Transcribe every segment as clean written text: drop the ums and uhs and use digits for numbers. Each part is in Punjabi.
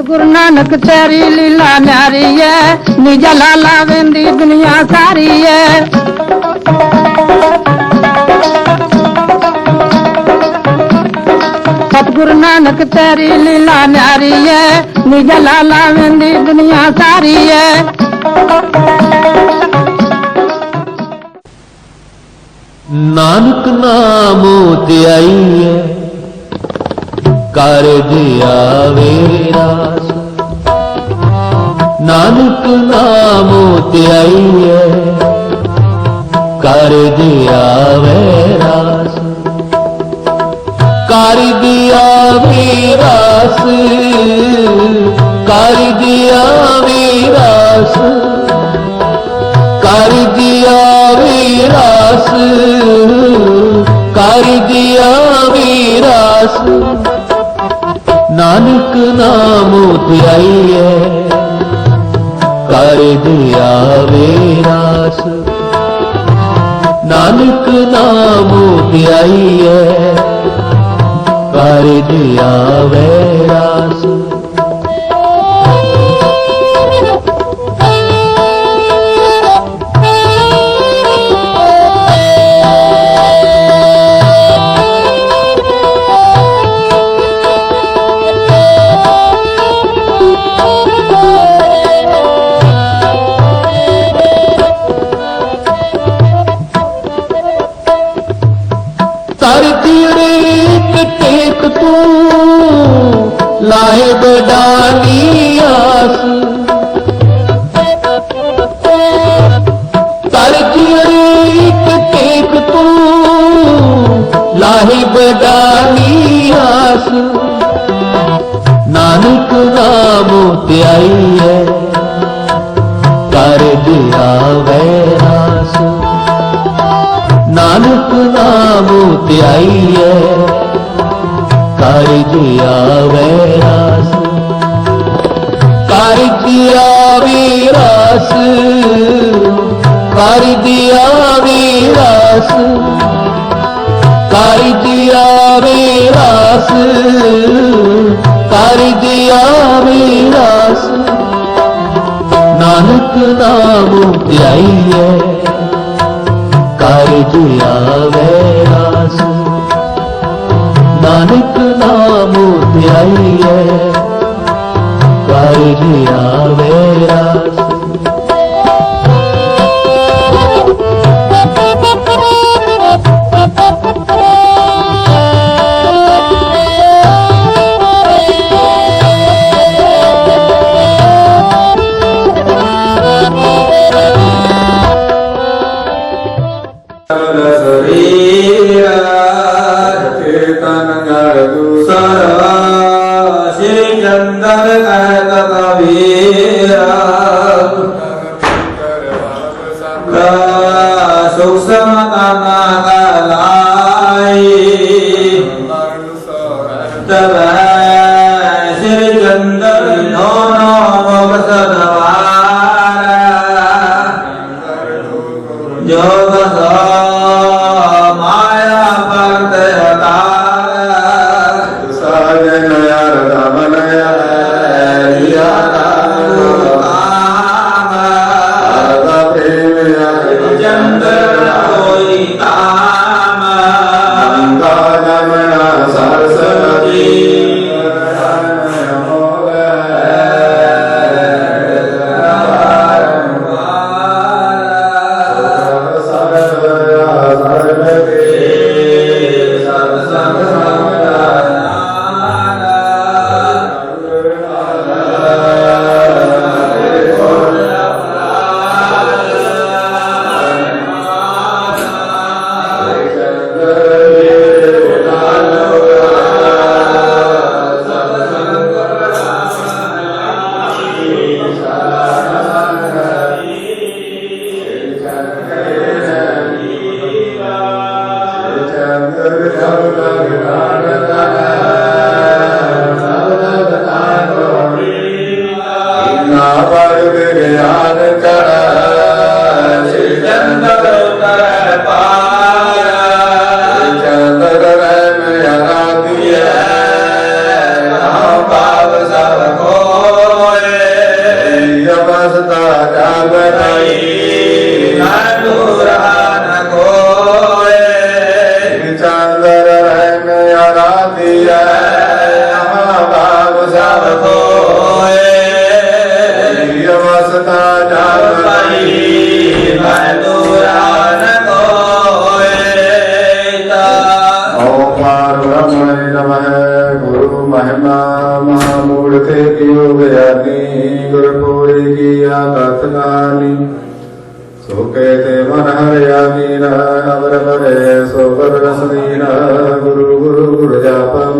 सतगुरु नानक तेरी लीला न्यारी है, निजा लाला वेंदी दुनिया सारी है। सतगुरु नानक तेरी लीला न्यारी है, निजा लाला वेंदी दुनिया सारी है। नानक नाम त्याई है, कर दिया विरास। नानक नाम त्याई है, कर दिया विरास। कर दिया विरास, कर दिया विरास, कर दिया विरास, कर दिया विरास। नानक नाम त्याई है, कर दिया विरास। नानक नाम त्याई है, कर दिया विरास। टेक तू लाहे बडानी आस। एक टेक तू लाहे बडानी आस। नानक नाम त्याई है, कर दिया वैरास। नानक नाम त्याई है, कर दिया वैरास। कर दिया विरास, कर दिया विरास, कर दिया विरास, कर दिया विरास। नानक नाम त्याई है, कर दिया वैरास। नानक नाम त्याई है, कर दिया वैरास।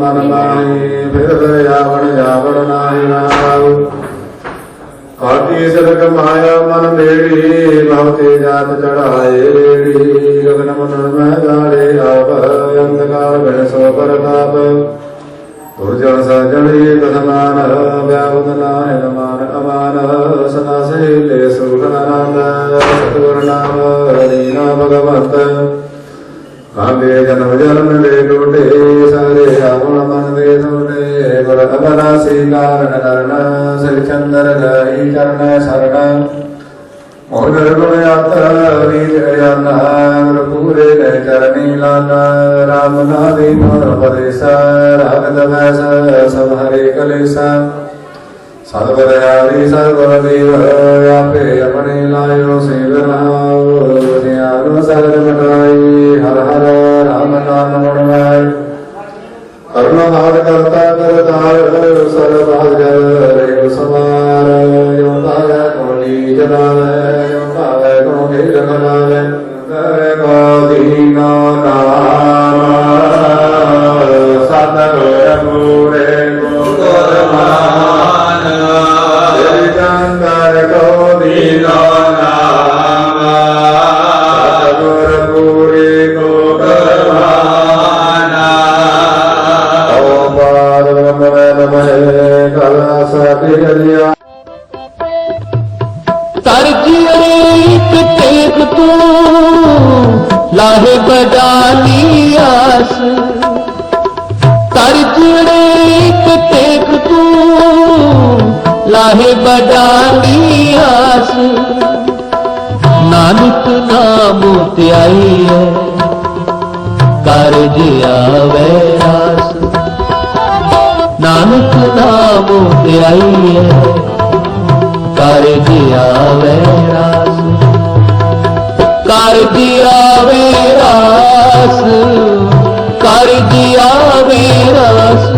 ਮਨ ਮਾਹੀ ਫਿਰ ਆਵਣ ਜਾਵਣ ਨਾਹੀ ਨਾਉ ਆਦੀ ਸਦਕ ਮਾਇਆ ਮਨ ਮੇੜੀ ਬਹੁਤੇ ਜਾਤ ਚੜਾਏ ਰੇੜੀ ਗਗਨ ਮਨ ਮੈਂ ਗਾਲੇ ਆਪ ਅੰਧਕਾਰ ਬਿਨ ਸੋ ਪਰਤਾਪ ਦੁਰਜਨ ਸਜਣੀ ਤਸਮਾਨ ਵਿਆਹੁਦ ਨਾਇ ਮਾਨ ਅਮਾਨ ਸਦਾ ਸਹਿਲੇ ਸੁਖ ਆਨੰਦ ਸਤਿਗੁਰ ਨਾਮ ਰੀਨਾ ਭਗਵੰਤ ਕਾਂਗੇ ਜਨਮ ਜਨਮ ਦੇ ਟੋਟੇ ਸਾਰੇ ਆਪਣ ਮਨ ਦੇ ਸੋਟੇ ਗੁਰ ਅਬਨਾਸੀ ਕਾਰਨ ਕਰਨ ਸਿਰ ਚੰਦਰ ਗਈ ਚਰਨ ਸਰਣ ਮੋਹ ਗੁਣ ਆਤਰ ਰੀਤ ਅਜਾਨਾ ਗੁਰ ਪੂਰੇ ਗਏ ਚਰਨੀ ਲਾਨਾ ਰਾਮ ਨਾਮੇ ਮੋਰ ਪਰੇਸਾ ਰਾਗਤ ਵੈਸ ਸਭ ਹਰੇ ਕਲੇਸਾ ਸਤਿਗੁਰ ਆਦਿ ਸਤਿਗੁਰ ਦੇਵ ਆਪੇ ਆਪਣੇ ਲਾਇਓ ਸੇਵਨਾਉ ਜਿਆਨੁ ਸਗਲ ਮਟਾਈ ਹਰ ਹਰ ਰਾਮ ਨਾਮ ਗੁਣਵਾਈ ਕਰੁਣਾਰ ਕਰਤਾ ਕਰਤਾਰ ਸਰਬਤ ਜਲ ਰੇਉ ਸਮਾਰ ਜੋ ਭਾਗੈ ਕੋਲੀ ਜਲਾਵੈ ਜੋ ਭਾਗੈ ਕੋ ਖੇਲ ਮਨਾਵੈ ਕਰੇ ਕੋ ਦੀਨਾ ਨਾਮ ਸਤਿਗੁਰ ਪੂਰੇ ਗੁਰ ਮਾਨ ਜੈ ਚੰਦਰ ਕੋ ਦੀਨਾ ਨਾਮ ਸਤਿਗੁਰ ਪੂਰੇ ਗੁਰ ਮਾਨ ਓਮ ਬਾਦ ਨਮੋ ਨਮਹਿ ਕਲਾ ਸਾਧਿ ਜਲਿਆ ਤਰਜੀਕ ਟੇਕ ਤੂੰ ਲਾਹੇ ਬਡਾਲੀ ਆਸ ਤਰਜੀਕ ਟੇਕ ਤੂੰ ਲਾਹੇ ਬਡਾਲੀ ਆਸ ਨਾਨਕ ਨਾਮ ਧਿਆਈ ਹੈ ਕਾਰਜ ਆਵੇ ਰਾਸ ਨਾਨਕ ਨਾਮ ਧਿਆਈ ਹੈ ਕਾਰਜ ਆਵੇ ਰਾਸ ਕਾਰਜ ਆਵੇ ਰਾਸ ਕਾਰਜ ਆਵੇ ਰਾਸ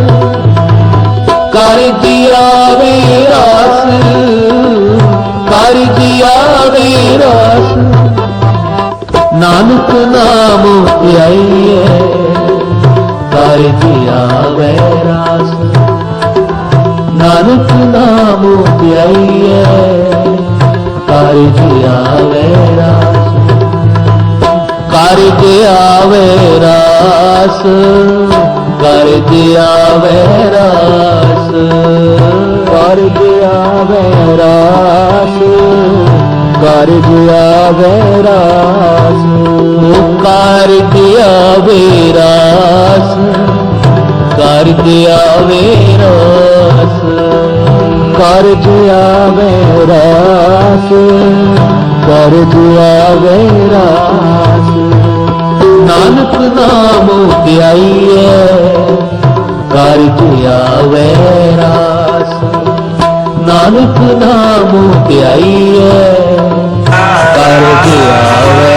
ਕਾਰਜ ਆਵੇ ਰਾਸ ਕਾਰਜ ਆਵੇ ਰਾਸ ਨਾਨਕ ਨਾਮ ਧਿਆਈਐ ਕਾਰਜ ਆਵੇ ਰਾਸ ਨਾਨਕ ਨਾਮ ਧਿਆਈਐ ਕਾਰਜ ਆਵੇ ਰਾਸ ਕਾਰਜ ਆਵੇ ਰਾਸ ਕਾਰਜ ਆਵੇ ਰਾਸ ਕਾਰਜ ਆਵੇ ਰਾਸ ਕਾਰਜ ਆਵੇ ਰਾਸ ਕਾਰਜ ਆਵੇ ਰਾਸ ਕਾਰਜ ਆਵੇ ਰਾਸ ਕਾਰਜ ਆਵੇ ਰਾਸ ਕਾਰਜ ਆਵੇ ਰਾਸ ਨਾਨਕ ਨਾਮ ਧਿਆਈਐ ਕਾਰਜ ਆਵੇ ਰਾਸ ਨਾਨਕ ਨਾਮ ਧਿਆਈਐ ਕਾਰਜ ਆਵੇ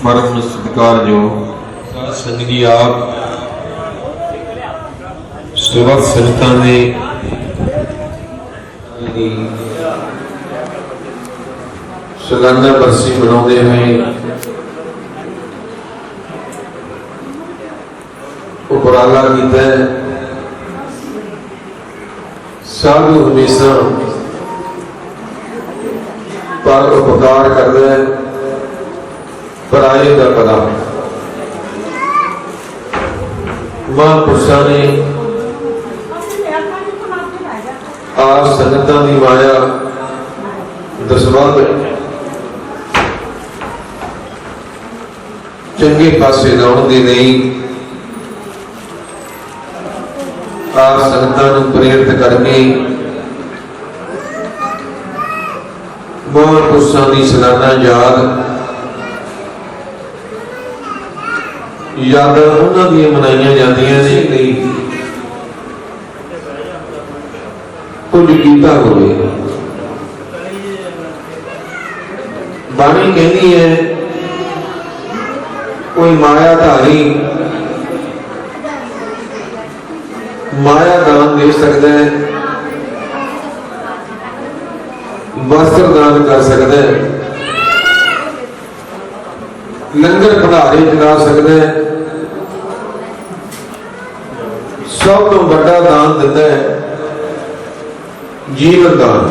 ਪਰਮ ਸਤਿਕਾਰਯੋਗ ਸੰਗਤੀ ਆਪ ਸੇਵਕ ਸੰਗਤਾਂ ਦੇ ਸਾਲਾਨਾ ਬਰਸੀ ਮਨਾਉਂਦੇ ਹੋਏ उपराला किया है। साधु हमेशा पर उपकार करता है, पराए का भला। महापुरुषों ने आप संगतां की माया दसवंध चंगे पासे लाने के लिए आप संगतां नूं प्रेरित करके महापुरुषों की सालाना यादां उन्हां दी मनाईयां जांदियां ने नहीं कुछ कीता होवे। बाणी कहती है कोई मायाधारी माया दान दे सकता है, वस्त्र दान कर सकता है, लंगर भंडारे चला सकता है, सब तो बड़ा दान दिता है जीवन दान।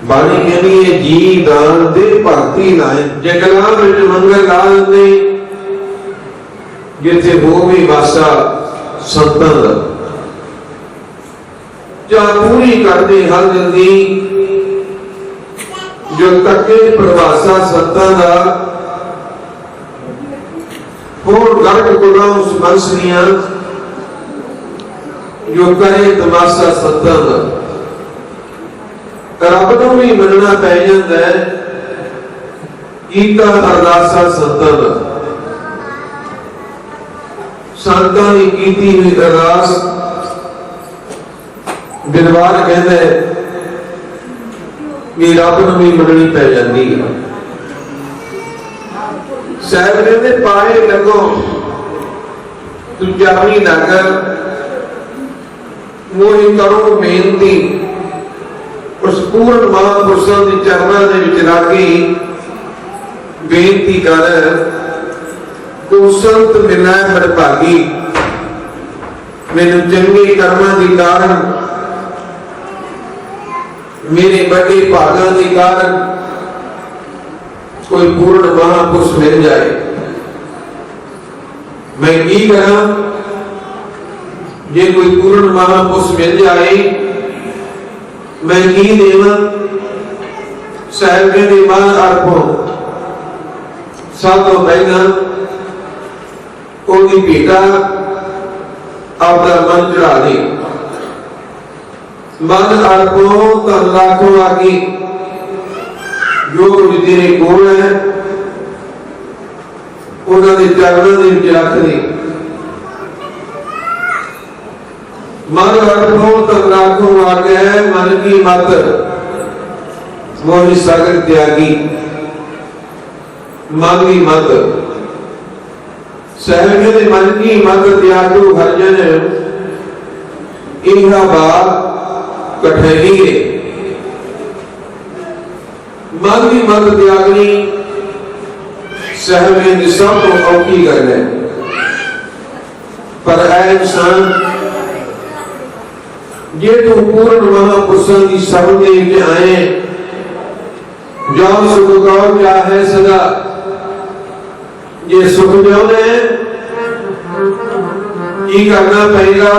बाणी कहनी है जी दान दे भगती लाए। जंगलों में मंगल ला देंगे जिथे हो भी वासा संतां दा, जा पूरी करते हर जल्दी जो तके प्रवासा संतां दा होर गर्क गुना उस मनसनिया जो करे तमाशा संतां दा। रब नूं भी मनना पै जांदा है, कीता अरदासा संतां दा। संतां दी कीती हुई अरदास विद्वान कहंदे कि रब नूं भी मननी पै जांदी है। साहब कहंदे पाए लगो तू जावी नगर मोही करो बेनती उस पूर्ण महापुरुषों के चरणों के विच लागी बेनती कर को संत मिला बड़भागी मैनू चंगे कर्मां के कारण मेरे बड़े भागों के कारण कोई पूर्ण महापुरुष मिल जाए। मैं की करा जे कोई पूर्ण महापुरुष मिल जाए मैं की देवा। साहब के मान अर्पो सब तो पहला कोई बेटा अपना मन चढ़ा दे। मन अर्पो तन लाखों आगे जो कुछ तेरे कोल है उन्होंने चरणों के विच रख दे। मन अर्पो तन लाखों आगे मन की मत मोहि सागर त्यागी। मन की मत सहज ने मन की मत त्यागो हरजन इहा बात कठैनी है। मन की मत त्यागनी सहज सब को औखी गल है। पर ऐ इंसान जे तू पूर्ण महापुरुषों की शरण के आए जाओ सुख गौर क्या है सदा ये सुख जो है की करना पड़ेगा।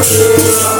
Thank you.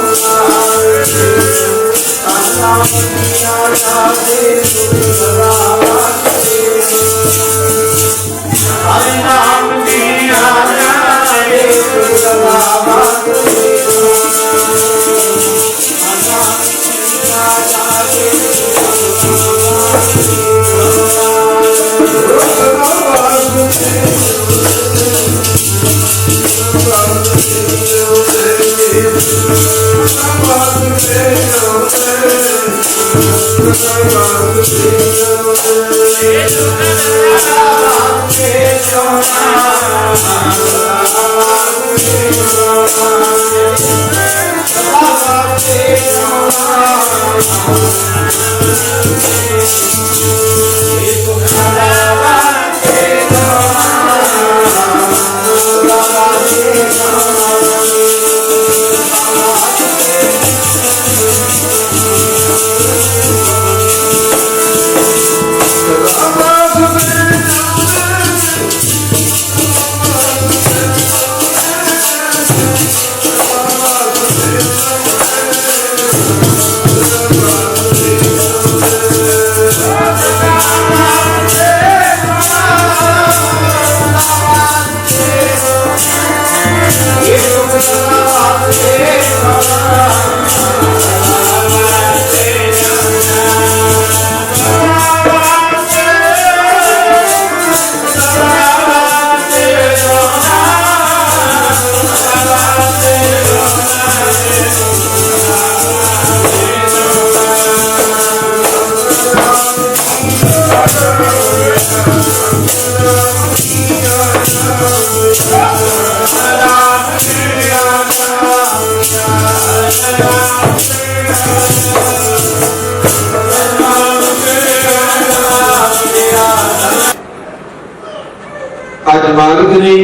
आज मालिक ने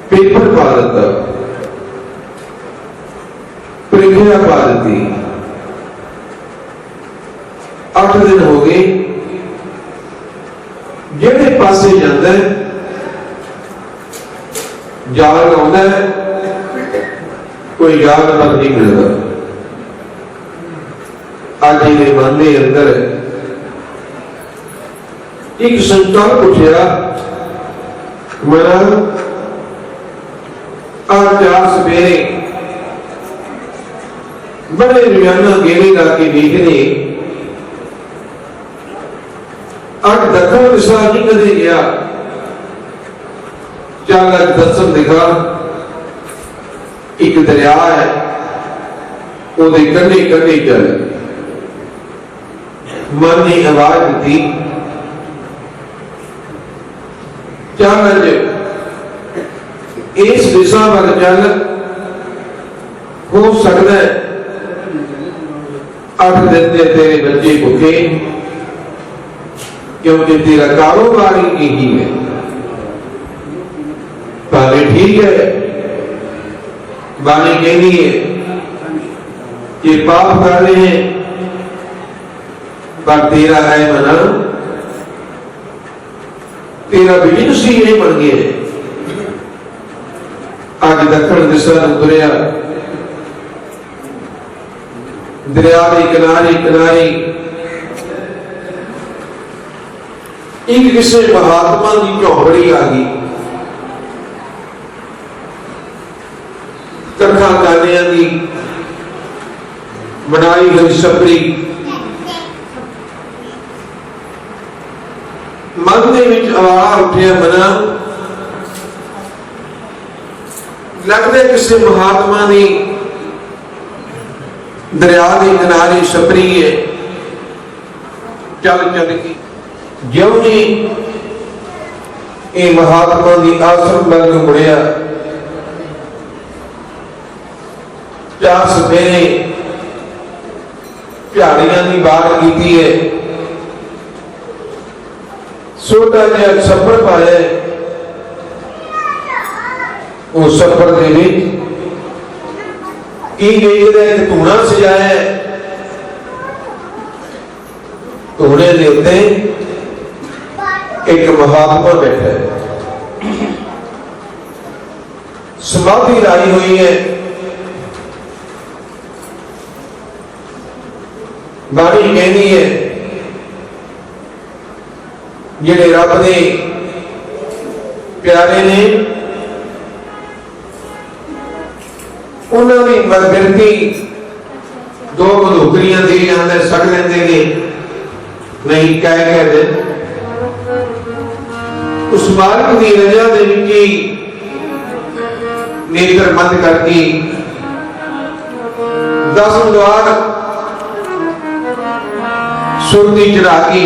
पेपर पा दिता, प्रीखिया पा दी। 8 दिन हो गए, जेड़े पासे जाता है जाग आउंदा है, कोई जाग पर नहीं मिलता। आज ये मन के अंदर एक संकल्प उठा, मेरा आज सवेरे बड़े रोजाना गेड़े करके देखने, आज दखन दिशा नहीं कदे गया, चल अज दर्शन दिखा। एक दरिया है, ਉਹਦੇ कंढे कंढे चल। मन ने आवाज दी, चल अज इस दिशा वाल चल, हो सकता है 8 दिन के तेरे बच्चे भुखे, क्योंकि तेरा कारोबार ही यही है। बानी ठीक है, बानी कहनी है कि पाप कर रहे हैं, पर तेरा है मना, तेरा बिजनेस ही नहीं बन गया। आज दक्षिण दिशा उतरिया, दरिया के किनारे किनारे एक किसी महात्मा की झोंपड़ी आ गई। कथा कानिया की बनाई गई छपरी, मन के आवाज उठिया, मना लगता किसी महात्मा ने दरिया के किनारे छपरी है, चल चल की ज्यों ही ये महात्मा की आश्रम बल मुड़िया, 4 सवेरे झाड़ियां की बात की है, छोटा जिहा छप्पर पाया, उस छप्पर के एक धूना सजाया, धूने के उत्ते एक महात्मा बैठा है, समाधि लाई हुई है। बाणी कहती है जिहड़े रब दे प्यारे ने उन्होंने बिरती दो बंदूकरियां दे अंदर सड़ लेंदे ने नहीं कह दे उस मालिक की रजा दे विच ही नेत्र बंद करके 10 द्वार सुरती चढ़ा के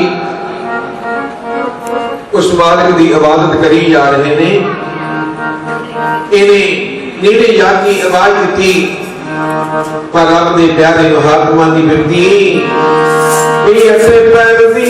उस मालिक की इबादत करी जा रहे ने। इन्हें नेड़े जाके आवाज दी पर रब दे प्यारे महात्मा की बिरती पैर दी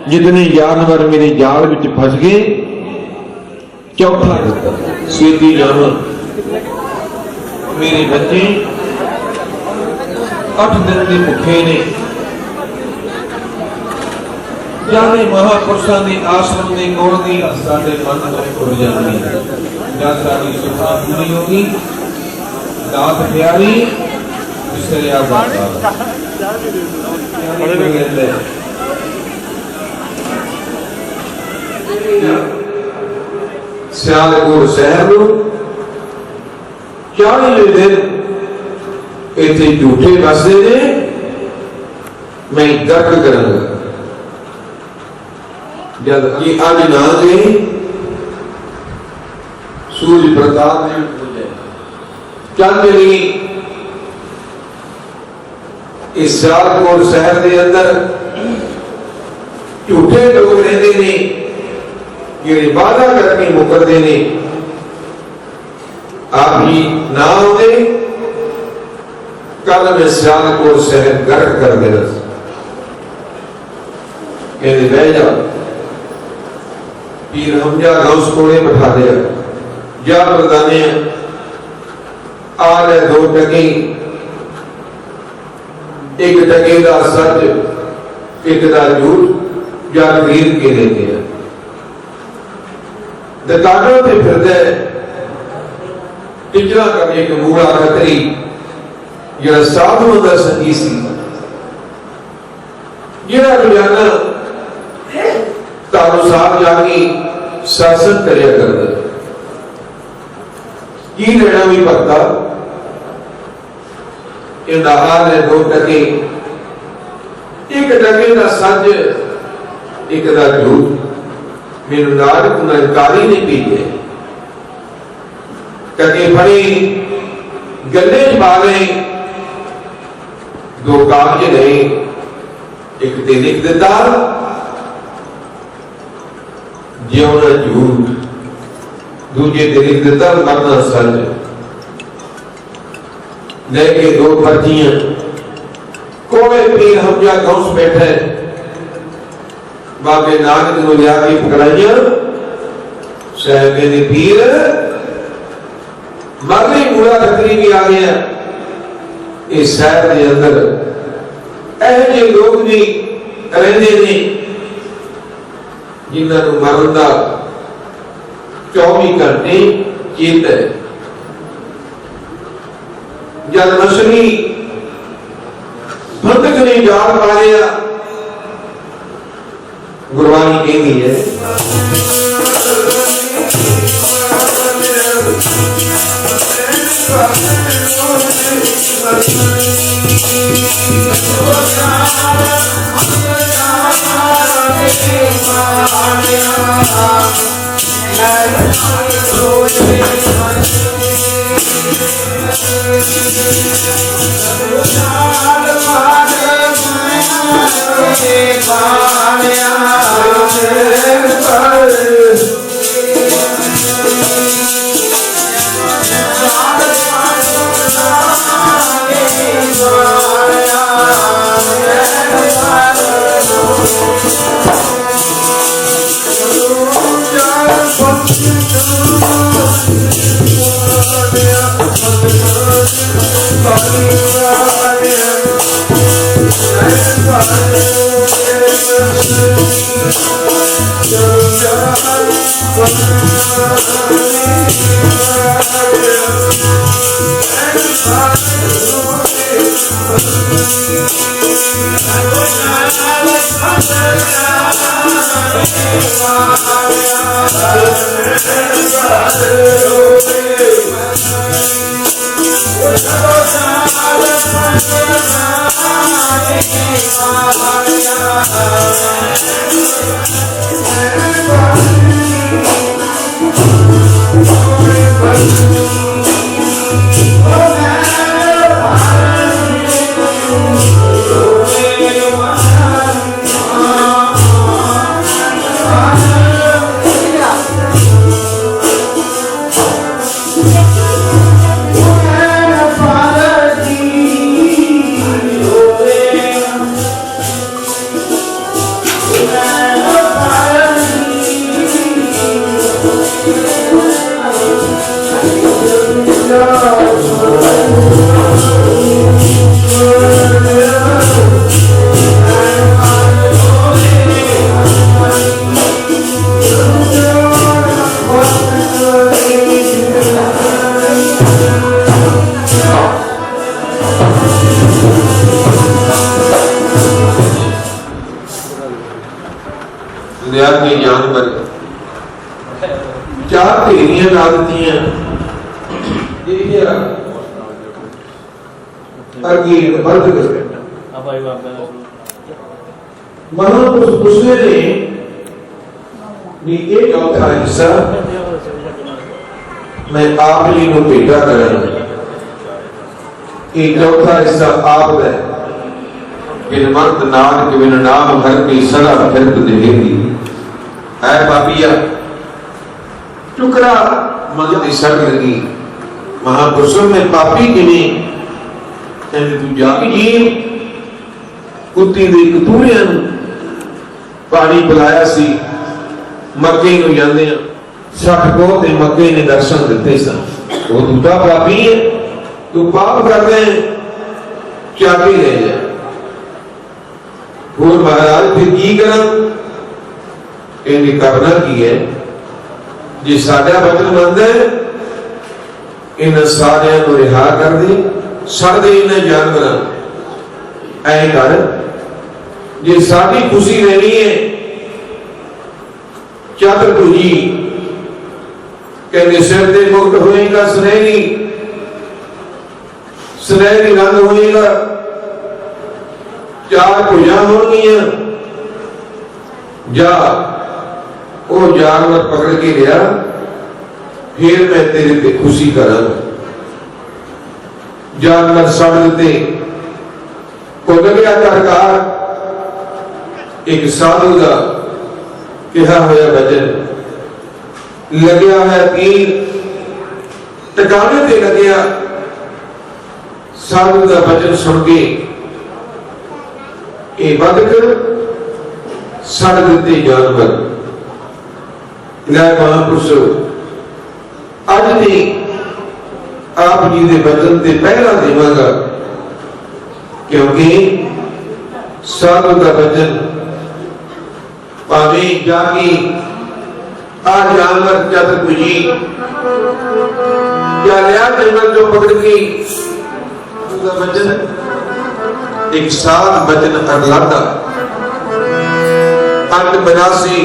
जितने जानवर मेरे जाल में फस गए चौथा सीधी जानवर मेरे बच्चे 8 दिन के भुखे ने जाने महापुरुषों के आश्रम के कोल दी साडे मन उड़ जाती जब साडी सुखा पूरी होगी दात प्यारी इसलिए सियालकोट शहर में 40 दिन इतने झूठे बसते ने मैं गर्क करांगा जब ये अज ना गए सूर्य प्रताप ने चंद नहीं इस सियालकोट शहर के अंदर झूठे लोग रहते ने ये वादा करके मुकरते ने आप ही ना होते कल में सियालकोट शहर गर्क कर देना कहते बह जाओ पीर हमजा गौस कोड़े बैठा दिया जा बरदाने आ रहे 2 टके 1 टके का सच 1 का झूठ या खरीद के लेते हैं दुकानों पे फिरते टिचरा करने के मूड़ा खतरी जरा साधुओं का संगी सी जरा रोजाना तारू साहब जाके शासन करया करता की लेना भी पता इंतहार है 2 टके 1 टके का सच 1 का झूठ मेरे नानक नकारी ने पीते टके फड़ी गले पा गए 2 कागज नहीं 1 ते लिख देता जियोना झूठ दूजे ते लिख देता मरना सच लेके 2 पर्चियां कोड़े पीर हमजा गौस बैठे बाबे नानक को लिया के पकड़ाइया साहब ने पीर मरने पूरा खतरी भी आ गया इस शहर के अंदर ऐसे लोग भी रहते ने जिन्होंने मरण का 24 घंटे चेत है। जब नस्ली बंधक ने जाल मारिया, गुरबानी कहती है जानवर 4 ढेरियां ला दी महापुरुष पूछने ने एक चौथा हिस्सा मैं आप जी को भेटा करा, एक चौथा हिस्सा आप है बिनमंत नाद के बिन नाम हर की सदा फिरत देगी है पापिया टुकड़ा मन की सड़ लगी। महापुरुषों में पापी कि नहीं कहते तू जागी जी कुत्ती दे कतूरिया पानी पिलाया सी मक्के नूं जांदे सठ को ते मक्के ने दर्शन दिते सन। वो दूजा पापी है, तू पाप करते चाबी ले जा। और महाराज फिर की करा करना की है जे साडा वचन मंद है इन सारिया को रिहा कर दे सड़ दे इन जानवर ऐ कर जे साडी खुशी रहनी है चादर तुझी कहते सिर दे मुक्त होएगा सुनहरी रंग होएगा 4 भुजा होंगियां जा वो जानवर पकड़ के लिया फिर मैं तेरे पे खुशी करा। जानवर सड़ देते को लग्या सरकार एक साधु का कहा होया वचन लग्या है तीर टकाने ते लग्या साधु का वचन सुन के ये बदकर सड़ देते जानवर। महापुरुष अज नहीं आप जी के वचन से पहला देवांगा क्योंकि साधु का वचन भावे जागी आ जानवर चतुर्भुजी या लिया जंगल जो पकड़ की वचन एक साथ वचन अगलादा अंत बनासी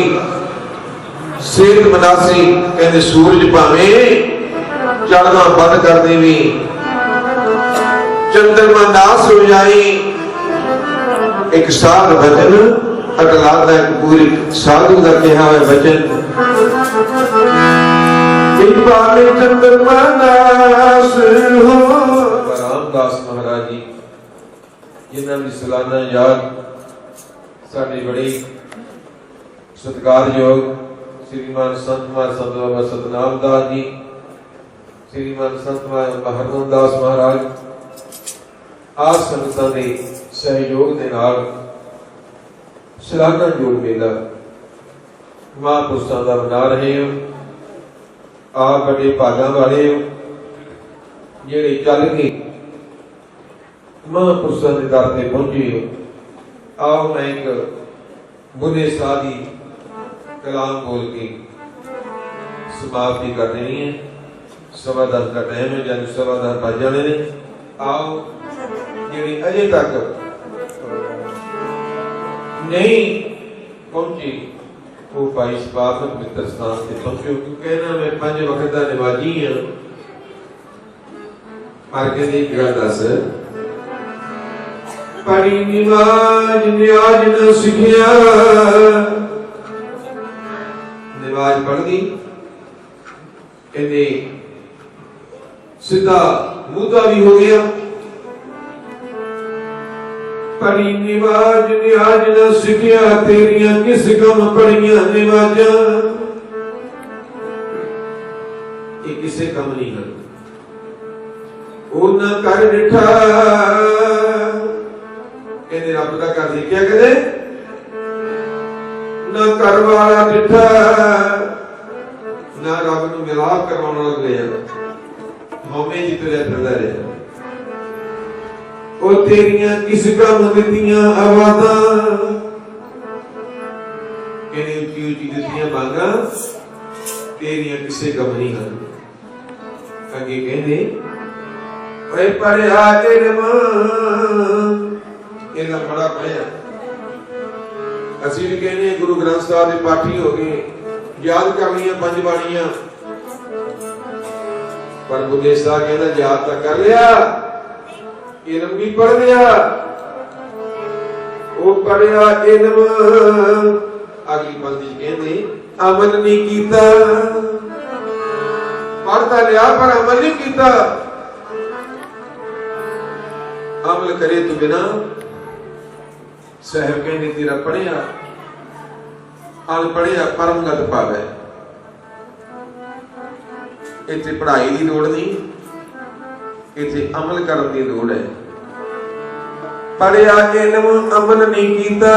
सेहत बनासी कहते सूरज भावे चढ़ना बंद कर देवी चंद्रमा नाश हो जाए एक साध वचन अगलादा एक पूरी साधु का कहा है वचन चंद्रमा नाश हो। रामदास महाराज जी जिन्होंने भी सालाना याद साढ़े बड़े सत्कारयोग श्रीमान संत संत बाबा सतनाम दास जी श्रीमान संत हरमोहन दास महाराज आज संगतां दे सहयोग दे नाल सालाना जोड़ मेला महापुरुषां दा मना रहे हो। आप बड़े भागा वाले हो जेड़े चल के महापुरुषों के दर से पहुंचे हो। आओ मैं एक बुने सादी कलाम बोल के समाप्ति कर देनी है। 10:15 का टाइम है, जब 10:15 बज जाने ने। आओ जेड़ी अजे तक नहीं पहुंची वो भाई सबाब पवित्र स्थान से पहुंचो, क्योंकि कहना मैं 5 वक्त का निवाजी हाँ। पर कहते गल दस पढ़ी निवाज न्याज न सिखिया निवाज पढ़ दी कहते सीधा मुद्दा भी हो गया। पढ़ी निवाज न्याज न सिखिया तेरिया किस कम पढ़िया निवाजा ये किसे कम नहीं है। न कर डिठा कहते रब का कर देखिया कहते न कर वाला डिठा ना रब नूं मिलाप करवाउण लगे हमें जितने फिरदा रहा। ओ तेरियां किस कम दित्तियां आवाज़ां कहते उची उची दित्तियां मांगा तेरियां किसे कम नहीं हैं। अगे कहते ओए पढ़िया इल्म इन्ना बड़ा पढ़िया असीं भी कहने गुरु ग्रंथ साहिब दे पाठी हो गए याद कर लिया 5 बाणियां पर बुद्धे साहब कहता याद तो कर लिया इल्म भी पढ़ लिया। वो पढ़िया इल्म अगली पंक्ति कहते अमल नहीं कीता पढ़ता लिया पर अमल नहीं कीता। अमल करे तो बिना साहब कहने तेरा पढ़िया अनपढ़िया परमगत पावे। इत्थे पढ़ाई की लोड़ नहीं इत्थे अमल करने की लोड़ है। पढ़िया इल्म अमल नहीं कीता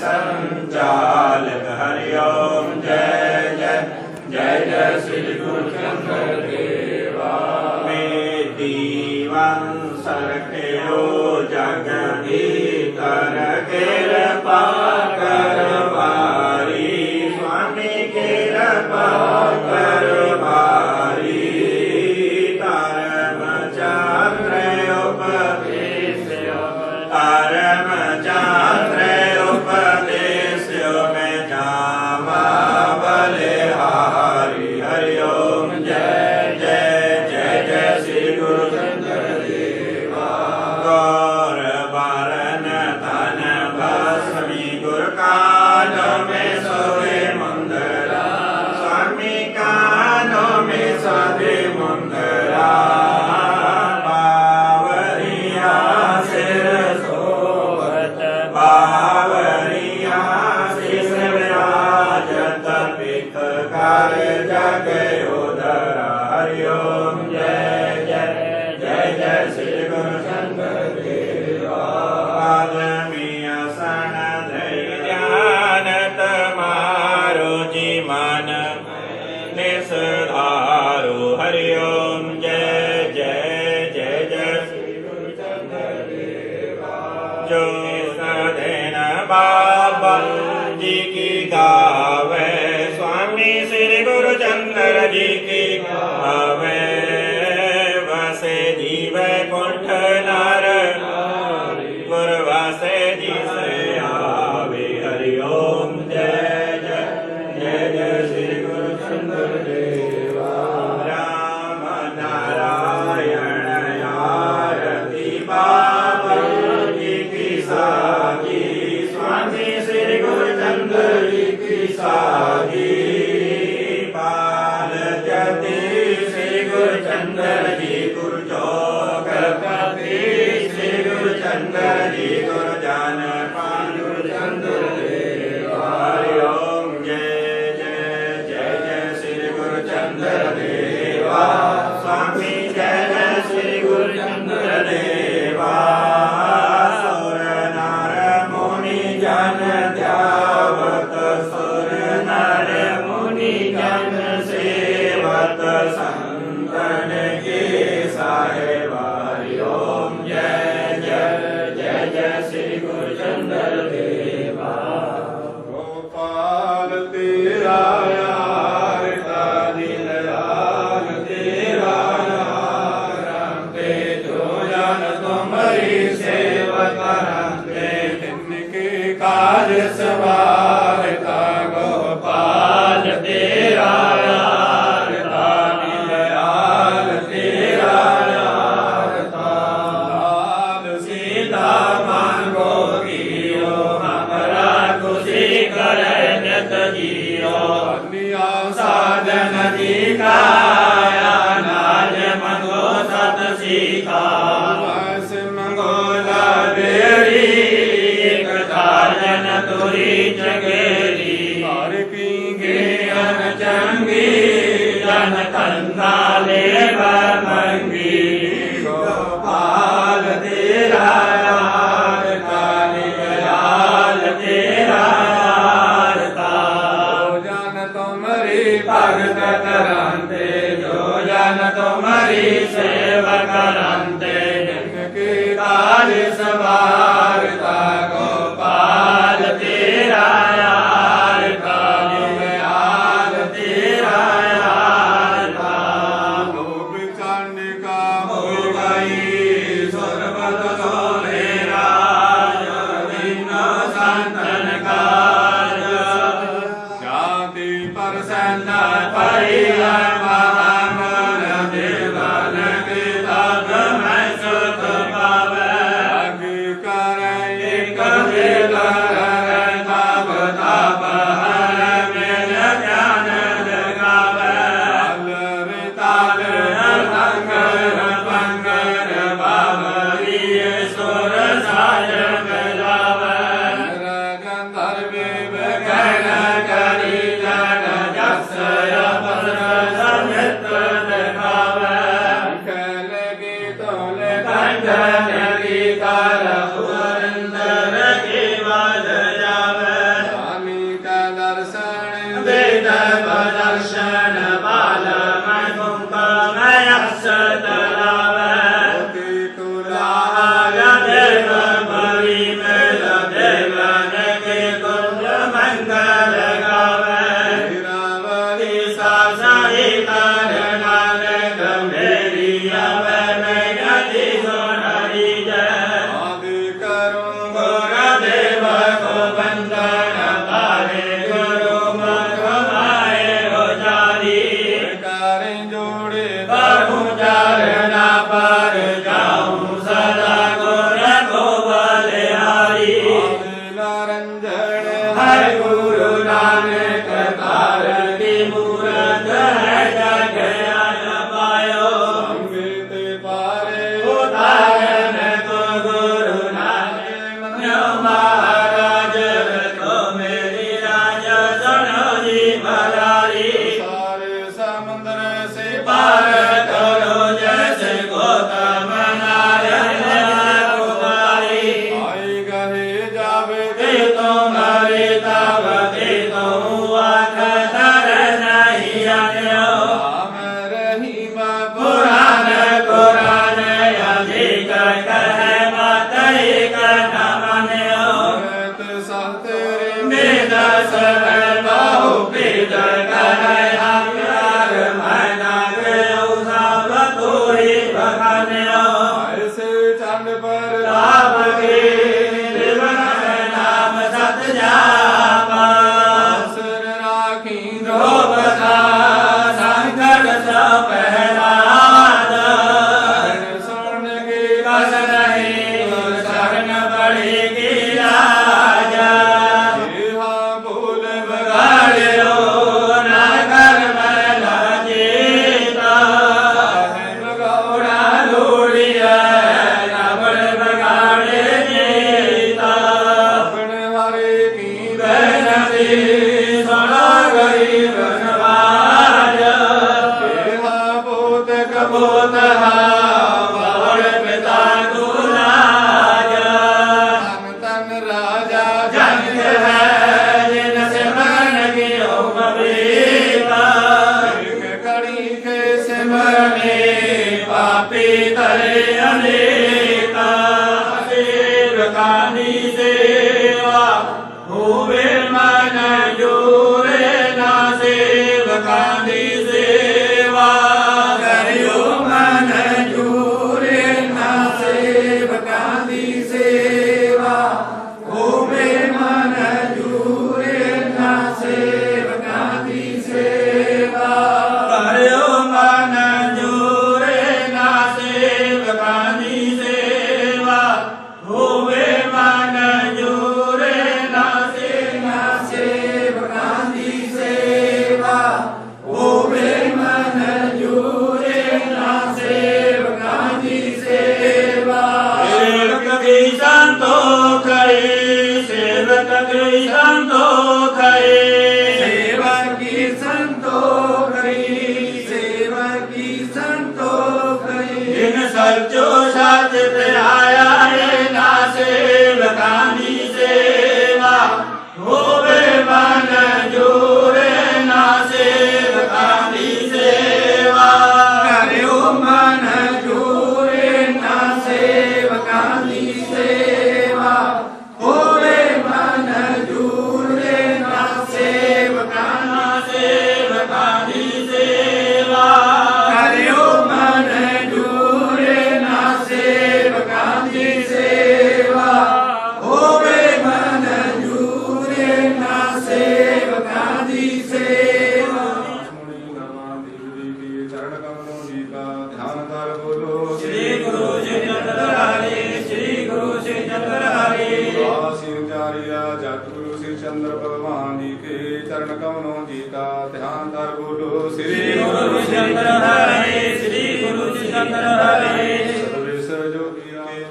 संचालक हरि जी गुर कानों में सोए मुंदरा स्वामी कानों में सोए मुंदरा बावरिया सिर सोवत बावरिया सिर विराजत पित कर जग उदरा हरिओम जय जय जय जय श्री गुरु शंकर देवा आदमिया सन ध्यान तमारो जी मन निसधारो हरिओम जय जय जय जय श्री गुरु शंकर देवा जो सदैन बाबा जी की गावे स्वामी श्री गुरु चंद्र जी की गावे वसे जीव कुंठ नर गुरवासे जी से आवे हरिओम जय जय जय जय श्री गुरु चंद्र देवा राम नारायण आरती बाबा जी की साजी स्वामी श्री गुरु चंद्र जी की साजी बाल जति श्री गुरु चंद्र जी गुरु चौकपति श्री गुरु चंद्र जी गुरु जान गुरु चंद्र देवा हरिओम जय जय जय जय श्री गुरु चंद्र देवा स्वामी जय जय श्री गुरु चंद्र देवा सुर नर मुनि जन ध्यावत सुर नर मुनि जन सेवत संतन के साहेब हरिओम जय जय जय जय श्री गुरु चंद्र देवा गोपाल तेरा यार दिल यार तेरा यार रंते जो जन तुम्हारी सेवा करते जिनके काज सवार का गोपाल तेरा यार दिल यार तेरा यार लाल सीता मांगो गियो हमारा खुशी करे जत जियो अन्या साधन दिखाया नाज मंगो सत सीखा बस मंगो लावेरी एक धाजन तुरी जगेरी हर पींगे अन चंगी जन कंधा ले मंगी गोपाल तेरा यार लाल तेरा यार जो जन तुम्हारी भगत करंते जो जन तुम्हारी सेवा करंते जिनके काज सवारता गोपाल तेरा यार यार तेरा यार लोक चंडिका हो गई सर्वत सोहे राज दीन संतन काज जाति प्रसन्न परिया महामन देवन के तब मैं सुत पावे अग्नि करे एक दिल तब तब हर मेल ध्यान लगावे ताल संगर पंगर बाबरी सुर साज बजावे गंधर्व गण करी जन जस समित दिखावे कल गीतों कंठन गीतार पुरंदर की बाज जावे स्वामी का दर्शन वेद दर्शन बाल मैं कुंभ मैं अक्षत लावे तुलाय देव भरी मेल देवन के कुंज मंगल गावे रावली सासाई करनाल गंभीरी अवे मैं गति सोनारी जय आदि करूं गुरुदेव को वंदन पारे गुरु मुख माए हो जारी ਨਿਰੰਜਨ ਹੈ ਗੁਰੂ ਨਾਨਕ ਕਾਰ ਕੀ ਮੂਰਤ ਹੈ ਜਗ ਅਨ ਪਾਇਓ ਸੰਗੇ ਤੇ ਪਾਰੇ ਉਤਾਰਨ ਤੋ ਗੁਰੂ ਨਾਨਕ ਮੰਨਿਓ ਮਹਾਰਾਜ ਤੋ ਮੇਰੀ ਰਾਜ ਸੁਣੋ ਜੀ ਮਹਾਰਾਰੀ ਸਾਰੇ ਸਮੁੰਦਰ ਸੇ ਪਾਰ ਕਰੋ ਜੈਸੇ ਗੋਤਮ ਨਾਰਾਇਣ ਪੁਕਾਰੀ ਆਈ ਗਏ ਜਾਵੇ ਤੇ ਤੁਮਾਰੇ ਤਬ ਤੇ ਤੂੰ ਆਖ ਧਰ ਨਹੀਂ ਆਨਿਓ ਆਮ ਰਹੀਮ ਪੁਰਾਨ ਕੁਰਾਨ ਅਧਿਕ ਕਹੈ ਮਾਤੈ ਕਨ ਮੰਨਿਓ ਤੇ ਸਤਿ ਮੇਦ ਸਰ ਬਾਹੂ ਪੀਦ ਕਹੈ ਆਕਾਰ ਮਨਾ ਗਇਓ ਸਭ ਤੋੜੀ ਬਖਾਨਿਓ ਐਸੇ ਚੰਦ ਪਰ ਰਾਮ ਕੇ ਦਿਵਨ ਨਾਮ ਸਤ ਜਾਪਾ ਸਰ ਰਾਖੀ ਰੋਗ ਸਾ ਸੰਕਟ ਸਭ ਪਹਿਲਾਦ ਸੁਣ ਕੇ ਕਸ ਨਹੀਂ ਗੁਰ ਸਰਨ ਬੜੀ ਕੀ ਰਾਜਾ ਜਿਹਾ ਭੂਲ ਬਗਾੜਿਓ ਨਾ ਕਰ ਮਨ ਜੀਤਾ ਮਗੌੜਾ ਲੋੜੀਐ ਨਬੜ ਬਗਾੜੇ ਜੀਤਾ ਆਪਣੇ ਹਰੇ ਕੀ ਬੈਨਤੀ ਸੁਣਾ ਗਰੀਬ ਨਵਾਜ ਕਿਹਾ ਬੋਤ ਕਬੋਤ ਬਾਵੜ ਪਿਤਾ ਗੁਰਾਜ ਤਨ ਤਨ ਰਾਜਾ ਜਨ ਹੈ ਜਿਨ ਸਿਮਰਨ ਕੀਓ ਮਬੀਤਾ ਇੱਕ ਕੜੀ ਕੇ ਸਿਮਰਨੇ ਪਾਪੀ ਤਰੇ ਅਨੇਕਾ ਸੇਵਕਾਨੀ ਸੇਵਾ ਹੋਵੇ ਮਨ ਜੋਰੇ ਨਾ ਸੇਵਕਾਨੀ ਸੇਵਾ ਕਰਿਓ ਮਨ ਜੋਰੇ ਨਾ ਸੇਵਕਾਂ ਦੀ ਸੇਵਾ ਹੋਵੇ ਮਨ ਜੋਰੇ ਨਾ ਸੇਵਕਾਂ ਦੀ ਸੇਵਾ ਕਰਿਓ ਮਨ ਜੋਰੇ ਨਾ ਸੇਵਕਾਂ ਦੀ ਸੇਵਾ ਹੋਵੇ ਮਨ ਜੋਰੇ ਨਾ ਸੇਵਕਾਂ ਦੀ ਸੇਵਾ ਹੋਵੇ ਮਨ ਜੋਰੇ ਨਾ ਸੇਵਕਾਂ ਦੀ ਸੇਵਾ ਸੇਵਕ ਕੀ ਸੰਤੋਖ ਸੇਵਕ ਕੀ ਸੰਤੋਖ ਸੇਵਕ ਕੀ ਸੰਤੋਖ ਸੇਵਕ ਕੀ ਸੰਤੋਖ ਜਿਨ ਸੱਚੋ ਸੱਚ ਤੇ ਆਇਆ ਏ ਨਾ ਸੇਵਕਾਂ ਦੀ ਸੇਵਾ ਹੋਵੇ ਮਨ ਜੋਰੇ ਨਾ ਸੇਵਕਾਂ ਦੀ ਸੇਵਾ ਕਰਿਓ ਮਨ ਜੋਰੇ ਨਾ ਸੇਵਕਾਂ ਦੀ ਸੇਵਾ ਹੋਵੇ ਮਨ ਜੋਰੇ ਨਾ ਸੇਵਕਾਂ ਦੀ ਸੇਵਾ ਕਰਿਓ ਮਨ ਜੋਰੇ ਨਾ ਸੇਵਕਾਂ ਦੀ ਸੇਵਾ ਹੋਵੇ ਮਨ ਜੋਰੇ ਨਾ ਸੇਵਕਾਂ ਦੀ ਸੇਵਾ ਮੁਨੀ ਨਾਮ ਦੇਵੀ ਕੀ ਚਰਨ ਕਮਲੋਂ ਜੀ ਕਾ ਧਿਆਨ ਕਰ ਬੋਲੋ ਸ੍ਰੀ ਗੁਰੂ ਜੀ ਚੰਦਰਾਰੇ ਸ੍ਰੀ ਗੁਰੂ ਜੀ ਚੰਦਰਾਰੇ ਆਸਿ ਚਾਰਿਆ ਜਤ ਗੁਰੂ ਸ੍ਰੀ ਚੰਦਰ ਭਗਵਾਨ ਜੀ ਕੇ ਚਰਨ ਕਮਲੋਂ ਜੀ ਕਾ ਧਿਆਨ ਕਰ ਬੋਲੋ ਸ੍ਰੀ ਗੁਰੂ ਜੀ ਚੰਦਰਾਰੇ ਸ੍ਰੀ ਗੁਰੂ ਜੀ ਚੰਦਰਾਰੇ ਸਰਵੇਸ ਜੋਗੀ ਕੇ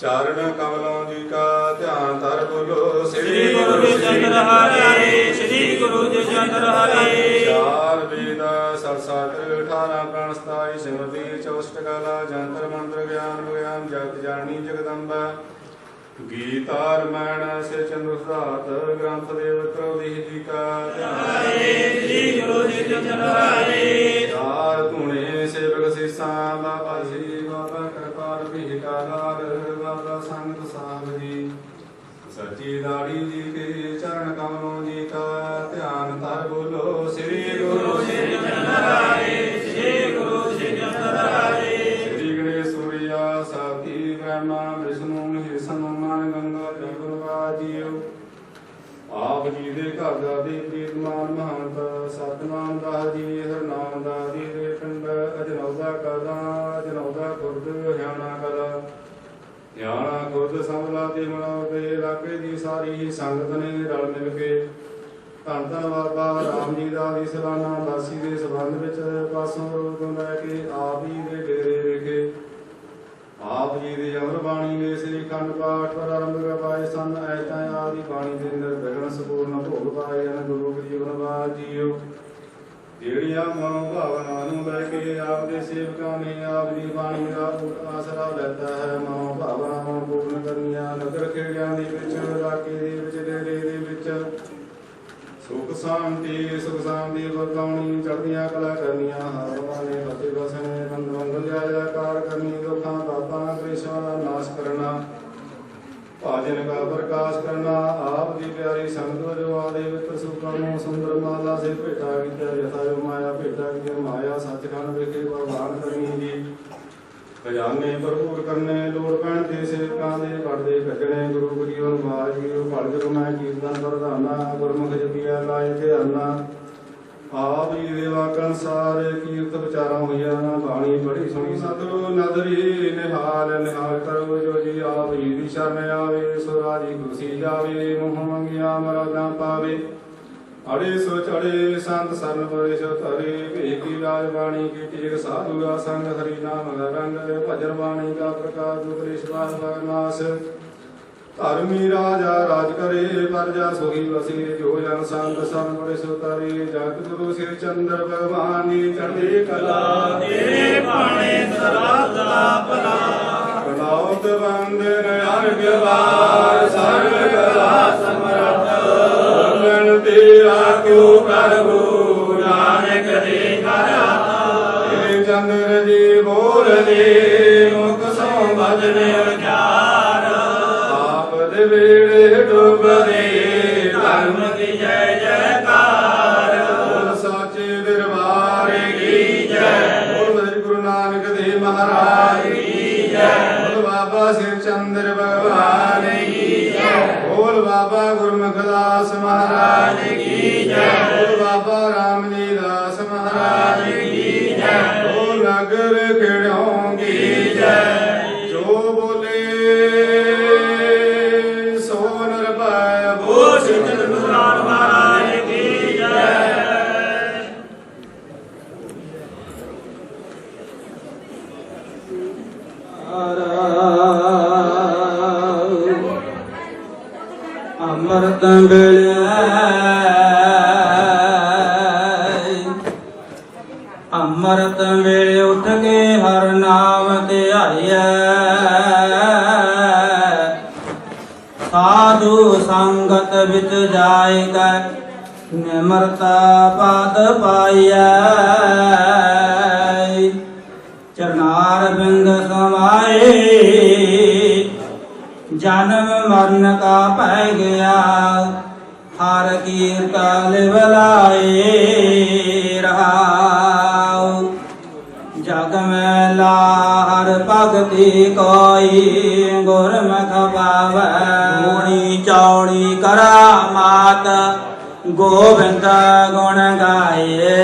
ਚਰਨ ਕਮਲੋਂ ਜੀ ਕਾ ਧਿਆਨ ਧਰ ਬੋਲੋ ਸ੍ਰੀ ਗੁਰੂ ਜੀ ਚੰਦਰਾਰੇ ਸ੍ਰੀ ਗੁਰੂ ਜੀ ਚੰਦਰਾਰੇ ਚਾਰ ਵੇਦ ਸਤ ਸਾਗਰ 18 ਪ੍ਰਾਣ 27 ਸਿਮਰਤੀ 64 ਕਲਾ ਜੰਤਰ ਮੰਤਰ ਗਿਆਨ ਵਿਗਿਆਨ ਜਗਤ ਜਾਣੀ ਜਗਦੰਬਾ ਗੀਤਾ ਰਮਣ ਸੇ ਚੰਦਰ ਸੁਧਾਤ ਗ੍ਰੰਥ ਦੇਵ ਕਰੋਧੀ ਜੀ ਕਾ ਧਿਆਨ ਸ੍ਰੀ ਗੁਰੂ ਜੀ ਚੰਦਰਾਰੇ ਚਾਰ ਧੂਣੇ ਸੇਵਕ ਸੀਸਾਂ ਬਾਬਾ ਜੀ ਬਾਬਾ ਕਿਰਪਾਲ ਭੀਟਾਦਾਰ ਬਾਬਾ ਸੰਤ ਸਾਹਿਬ ਜੀ ਸੱਚੀ ਦਾੜੀ ਜੀ ਕੇ ਚਰਨ ਕਮਲੋਂ ਜੀ ਕਾ ਧਿਆਨ ਧਰ ਬੋਲੋ ਸ੍ਰੀ ਗੁਰੂ ਜੀ ਚੰਦਰਾਰੇ ਸ੍ਰੀ ਗੁਰੂ ਜੀ ਚੰਦਰਾਰੇ ਸ੍ਰੀ ਗਣੇਸ਼ ਸੂਰਿਆ ਸਾਥੀ ਬ੍ਰਹਮਾ ਵਿਸ਼ਨੂੰ ਮਹੇਸ਼ ਹਨੂਮਾਨ ਗੰਗਾ ਜਗੁਰਵਾ ਜੀਓ ਆਪ ਜੀ ਦੇ ਘਰ ਦਾ ਦੀ ਪ੍ਰੀਤਮਾਨ ਮਹੰਤ ਸਤਨਾਮ ਦਾਸ ਜੀ ਹਰਨਾਮ ਦਾਸ ਜੀ ਦੇ ਪਿੰਡ ਅਜਨੌਦਾ ਕਲਾਂ ਅਜਨੌਦਾ ਖੁਰਦ ਹਰਿਆਣਾ ਕਲਾ ਸਿਆਣਾ ਖੁਦ ਸੰਭਲਾ ਤੇ ਮਨਾਵੇ ਇਲਾਕੇ ਦੀ ਸਾਰੀ ਹੀ ਸੰਗਤ ਨੇ ਰਲ ਮਿਲ ਕੇ ਧੰਨ ਧੰਨ ਬਾਬਾ ਰਾਮ ਜੀ ਦਾ ਵੀ ਸਾਲਾਨਾ ਦਾਸੀ ਦੇ ਸੰਬੰਧ ਵਿੱਚ ਪਾਸੋਂ ਤੋਂ ਲੈ ਕੇ ਆਪ ਜੀ ਦੇ ਡੇਰੇ ਵਿਖੇ ਆਪ ਜੀ ਦੀ ਅਮਰ ਬਾਣੀ ਦੇ ਸ੍ਰੀ ਅਖੰਡ ਪਾਠ ਪ੍ਰਾਰੰਭ ਕਰਵਾਏ ਸਨ। ਐਤਾਂ ਆਦਿ ਬਾਣੀ ਦੇ ਅੰਦਰ ਵਿਗਣ ਸੰਪੂਰਨ ਭੋਗ ਪਾਏ ਹਨ। ਗੁਰੂ ਜੀਵਨ ਬਾਦ ਜੀਓ ਜਿਹੜੀਆਂ ਮਨੋ ਭਾਵਨਾ ਨੂੰ ਲੈ ਕੇ ਆਪ ਦੇ ਸੇਵਕਾਂ ਨੇ ਆਪ ਦੀ ਬਾਣੀ ਦਾ ਆਸਰਾ ਲੈਤਾ ਹੈ, ਮਨੋ ਭਾਵਨਾਵਾਂ ਪੂਰਨ ਕਰਨੀਆਂ ਨਗਰ ਖੇੜਿਆਂ ਦੇ ਵਿੱਚ ਇਲਾਕੇ ਦੇ ਵਿੱਚ ਡੇਰੇ ਦੇ ਵਿੱਚ ਸੁਖ ਸ਼ਾਂਤੀ ਵਰਤਾਉਣੀ ਚੜ੍ਹਦੀਆਂ ਕਲਾ ਕਰਨੀਆਂ ਹਰਵਾਂ ਨੇ ਫਤਿਹ ਬਸਣੇ ਬੰਦ ਮੰਗਲ ਜਾਇਕਾਰ ਕਰਨੀ ਦੁੱਖਾਂ ਪਾਪਾਂ ਕਲੇਸ਼ਾਂ ਦਾ ਨਾਸ਼ ਕਰਨਾ ਭਾਜਨ ਦਾ ਪ੍ਰਕਾਸ਼ ਕਰਨਾ ਆਪ ਦੀ ਪਿਆਰੀ ਸੰਗਤ ਜੋ ਆਦੇ ਵਿੱਚ ਸੁਖਾਂ ਨੂੰ ਸੁੰਦਰ ਮਾਲਾ ਸੇ ਭੇਟਾ ਕੀਤਾ ਜਥਾ ਜੋ ਮਾਇਆ ਭੇਟਾ ਕੀ ਮਾਇਆ ਸੱਚਖੰਡ ਵਿਖੇ ਭਗਵਾਨ ਕਰਨੀ ਜੀ ਖਜ਼ਾਨੇ ਭਰਪੂਰ ਕਰਨੇ ਲੋੜ ਪੈਣ ਤੇ ਸੇਵਕਾਂ ਦੇ ਪੜਦੇ ਕੱਢਣੇ ਗੁਰੂ ਜੀਵਨ ਬਾਦ ਜੀਓ ਭਲਕ ਮੈਂ ਕੀਰਤਨ ਪ੍ਰਧਾਨਾ ਗੁਰਮੁਖ ਜਪੀਆ ਲਾਏ ਧਿਆਨਾ ਆਪ ਜੀ ਦੇ ਵਾਕਾਂ ਅਨੁਸਾਰ ਕੀਰਤ ਵਿਚਾਰਾਂ ਹੋਈਆਂ ਨਾ ਬਾਣੀ ਬੜੀ ਸੁਣੀ ਸਤਿਗੁਰੂ ਨਦਰੀ ਨਿਹਾਲ ਕਰੋ ਜੋ ਜੀ ਆਪ ਜੀ ਦੀ ਸ਼ਰਨ ਆਵੇ ਸੋ ਰਾਜੀ ਖੁਸ਼ੀ ਜਾਵੇ ਮੋਹ ਮੰਗਿਆ ਮਰਾਦਾਂ ਪਾਵੇ ਅੜੇ ਸੋ ਚੜੇ ਸੰਤ ਸਰਨ ਪਰੇ ਸੋ ਧਰੇ ਭੇਕੀ ਰਾਜ ਬਾਣੀ ਕੀ ਟੇਕ ਸਾਧੂ ਦਾ ਸੰਗ ਹਰੀ ਨਾਮ ਦਾ ਰੰਗ ਭਜਨ ਬਾਣੀ ਦਾ ਪ੍ਰਕਾਸ਼ ਦੁਖਲੇਸ਼ਵਾਸ ਵਗਨਾਸ ਧਰਮੀ ਰਾਜਾ ਰਾਜ ਕਰੇ ਪਰਜਾ ਸੁਖੀ ਵਸੀ ਜੋ ਜਨ ਸੰਤ ਸਰਨ ਪਰੇ ਸੋ ਧਰੇ ਜਗਤ ਗੁਰੂ ਸ੍ਰੀ ਚੰਦਰ ਭਗਵਾਨੀ ਚੜ੍ਹਦੀ ਕਲਾ ਤੇਰੇ ਬਾਣੇ ਸਦਾ ਸਦਾ ਭਲਾ ਕਲਾਉਤ ਬੰਦਨ ਅਰਗ ਵਾਰ ਸਰਬ ਕਲਾ ਸਮਰੱਥ ਤੇਰਾ ਕਿਉ ਪ੍ਰਭੂ ਨਾਨਕ ਦੇ ਘਰ ਆਤਾ ਚੰਦਰ ਜੀ ਬੋਲਦੇ ਮੁਖ ਸੋ ਬਜਨ ਉਚਾਰ ਆਪ ਦੇ ਵੇੜੇ ਡੁੱਬਦੇ ਧਰਮ ਕੀ ਜੈ ਜੈਕਾਰ ਬੋਲ ਸਾਚੇ ਦਰਬਾਰ ਕੀ ਜੈ ਬੋਲ ਗੁਰੂ ਨਾਨਕ ਦੇਵ ਮਹਾਰਾਜ ਕੀ ਜੈ ਬੋਲ ਬਾਬਾ ਸਿਰ ਚੰਦਰ ਭਗਵਾਨ ਕੀ ਜੈ ਬੋਲ ਬਾਬਾ ਗੁਰਮੁਖ ਦਾਸ ਮਹਾਰਾਜ ਕੀ ਜੈ ਬੋਲ ਬਾਬਾ ਰਾਮ ਜੀ ਦਾਸ ਮਹਾਰਾਜ ਕੀ ਜੈ ਬੋਲ ਨਗਰ ਖੇੜੋਂ ਕੀ ਜੈ ਜੋ ਬੋਲੇ ਸੋ ਨਿਰਭੈ ਬੋਲ ਸਿੱਧ ਗੁਰਨਾਨ ਮਹਾਰਾਜ ਕੀ ਜੈ ਅੰਮ੍ਰਿਤ ਵੇਲੇ ਅੰਮ੍ਰਿਤ ਵੇਲੇ ਉੱਠ ਕੇ ਹਰ ਨਾਮ ਧਿਆਈਐ ਸਾਧੂ ਸੰਗਤ ਵਿੱਚ ਜਾਇ ਕੈ ਨਿਮਰਤਾ ਪਦ ਪਾਈਐ ਚਰਨਾਰ ਬਿੰਦ ਸਮਾਏ ਜਨਮ ਮਰਨ ਕਾ ਪੈ ਗਿਆ ਹਰ ਕੀਰਤਨ ਲਿਵਲਾਏ ਰਹਾਉ ਜਗ ਮੈਂ ਲਾ ਹਰ ਭਗਤੀ ਕੋਈ ਗੁਰਮੁਖ ਪਾਵੈ ਮੂੜੀ ਚੌੜੀ ਕਰਾਮਾਤ ਗੋਬਿੰਦ ਗੁਣ ਗਾਏ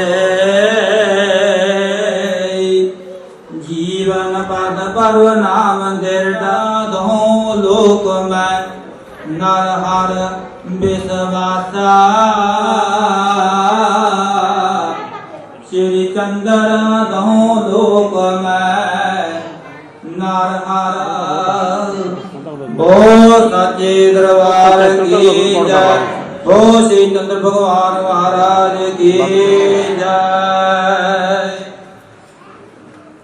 ਜੀਵਨ ਪਦ ਪਰਵ ਨਾਮ ਗਿਰਡਾ ਦੋ ਲੋਕ ਮੈਂ ਨਰ ਹਰ ਵਿਸਵਾਸਾ ਸ੍ਰੀ ਚੰਦਰ ਦੋ ਲੋਕ ਮੈਂ ਨਰ ਹਰ ਬੋ ਸੱਚੇ ਦਰਬਾਰ ਕੀ ਜੈ ਬੋ ਸ੍ਰੀ ਚੰਦਰ ਭਗਵਾਨ ਮਹਾਰਾਜ ਕੀ ਜੈ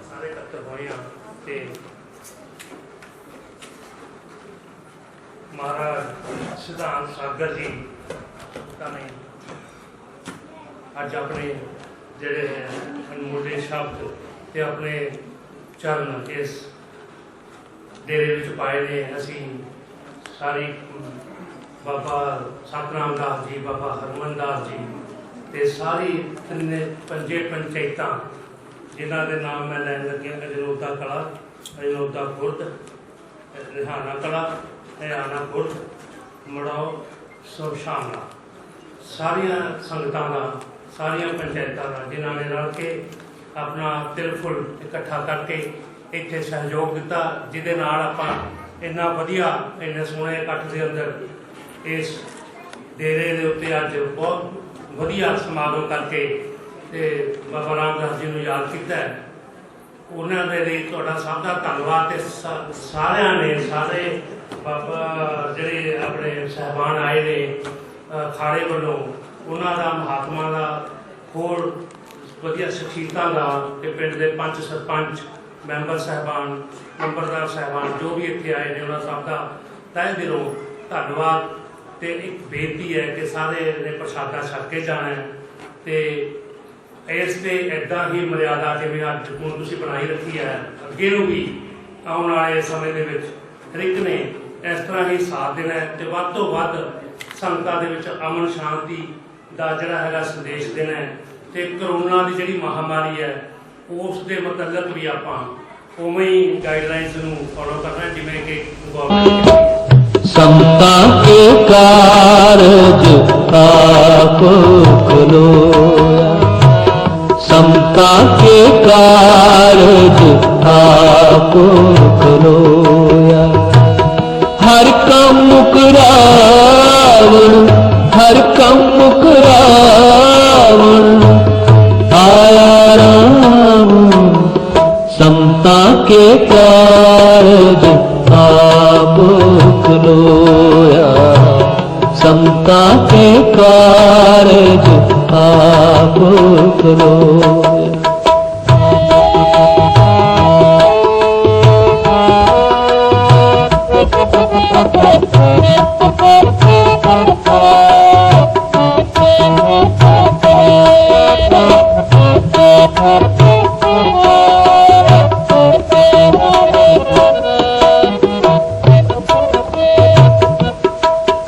ਸਾਰੇ ਇਕੱਤਰ ਹੋਏ ਆ ਤੇ ਮਹਾਰਾਜ ਸਿਧਾਂਤ ਸਾਗਰ ਜੀ ਨੇ ਅੱਜ ਆਪਣੇ ਜਿਹੜੇ ਅਨਮੋਲੇ ਸ਼ਬਦ ਤੇ ਆਪਣੇ ਚਰਨ ਇਸ ਡੇਰੇ ਵਿੱਚ ਪਾਏ ਨੇ। ਅਸੀਂ ਸਾਰੀ ਬਾਬਾ ਸਤਨਾਮ ਦਾਸ ਜੀ, ਬਾਬਾ ਹਰਮਨ ਦਾਸ ਜੀ ਤੇ ਸਾਰੀ ਪੰਜੇ ਪੰਚਾਇਤਾਂ ਜਿਨ੍ਹਾਂ ਦੇ ਨਾਮ ਮੈਂ ਲੈਣ ਲੱਗਿਆ ਅਜਨੋਦਾ ਕਲਾ, ਅਜਨੋਦਾ ਖੁਰਦ, ਰਿਹਾਨਾ ਕਲਾ, ਰਿਹਾਨਾ ਖੁਰਦ, ਮੜਾਓ, ਸ਼ਮਸ਼ਾਨਾ, ਸਾਰੀਆਂ ਸੰਗਤਾਂ ਦਾ, ਸਾਰੀਆਂ ਪੰਚਾਇਤਾਂ ਦਾ ਜਿਨ੍ਹਾਂ ਨੇ ਰਲ ਕੇ ਆਪਣਾ ਤਿਲ ਫੁੱਲ ਇਕੱਠਾ ਕਰਕੇ ਇੱਥੇ ਸਹਿਯੋਗ ਦਿੱਤਾ, ਜਿਹਦੇ ਨਾਲ ਆਪਾਂ ਇੰਨਾ ਵਧੀਆ ਇੰਨੇ ਸੋਹਣੇ ਇਕੱਠ ਦੇ ਅੰਦਰ ਇਸ ਡੇਰੇ ਦੇ ਉੱਤੇ ਅੱਜ ਬਹੁਤ ਵਧੀਆ ਸਮਾਗਮ ਕਰਕੇ ਤੇ ਬਾਬਾ ਰਾਮਦਾਸ ਜੀ ਨੂੰ ਯਾਦ ਕੀਤਾ ਹੈ। ਉਹਨਾਂ ਦੇ ਲਈ ਤੁਹਾਡਾ ਸਭ ਦਾ ਧੰਨਵਾਦ ਤੇ ਸਾਰਿਆਂ ਨੇ ਸਾਰੇ ਬਾਬਾ ਜਿਹੜੇ ਆਪਣੇ ਸਹਿਬਾਨ ਆਏ ਨੇ ਖਾੜੇ ਵੱਲੋਂ ਉਹਨਾਂ ਦਾ ਮਹਾਤਮਾ ਦਾ ਹੋਰ ਵਧੀਆ ਸ਼ਖਸੀਅਤਾਂ ਦਾ ਤੇ ਪਿੰਡ ਦੇ ਪੰਚ ਸਰਪੰਚ ਮੈਂਬਰ ਸਾਹਿਬਾਨ ਨੰਬਰਦਾਰ ਸਾਹਿਬਾਨ ਜੋ ਵੀ ਇੱਥੇ ਆਏ ਨੇ ਉਹਨਾਂ ਸਭ ਦਾ ਤਹਿ ਦਿਲੋਂ ਧੰਨਵਾਦ। ਤੇ ਇੱਕ ਬੇਨਤੀ ਹੈ ਕਿ ਸਾਰੇ ਨੇ ਪ੍ਰਸ਼ਾਦਾ ਛਕ ਕੇ ਜਾਣਾ ਹੈ ਤੇ ਇਸ ਤੇ ਇੱਦਾਂ ਹੀ ਮਰਿਆਦਾ ਜਿਵੇਂ ਅੱਜ ਹੁਣ ਤੁਸੀਂ ਬਣਾਈ ਰੱਖੀ ਹੈ ਅੱਗੇ ਨੂੰ ਵੀ ਆਉਣ ਵਾਲੇ ਸਮੇਂ ਦੇ ਵਿੱਚ ਹਰ ਇੱਕ ਨੇ ਇਸ ਤਰ੍ਹਾਂ ਹੀ ਸਾਥ ਦੇਣਾ ਹੈ ਤੇ ਵੱਧ ਤੋਂ ਵੱਧ ਸੰਗਤਾਂ ਦੇ ਵਿੱਚ ਅਮਨ ਸ਼ਾਂਤੀ ਦਾ ਜਿਹੜਾ ਹੈਗਾ ਸੰਦੇਸ਼ ਦੇਣਾ ਹੈ ਤੇ ਕਰੋਨਾ ਦੀ ਜਿਹੜੀ ਮਹਾਮਾਰੀ ਹੈ ਉਸ ਦੇ ਮੁਤਲਕ ਵੀ ਆਪਾਂ ਉਵੇਂ ਹੀ ਗਾਈਡਲਾਈਨਸ ਨੂੰ ਫੋਲੋ ਕਰਨਾ ਜਿਵੇਂ ਕਿ ਗਵਰਨਮੈਂਟ समता के कारज आपो खलोया, समता के कारज आपो खलोया। हर कम मुकरावण, हर कम मुकरावण आया राम, समता के कारज आपो खलोया, समता के कारज आपो खलोया।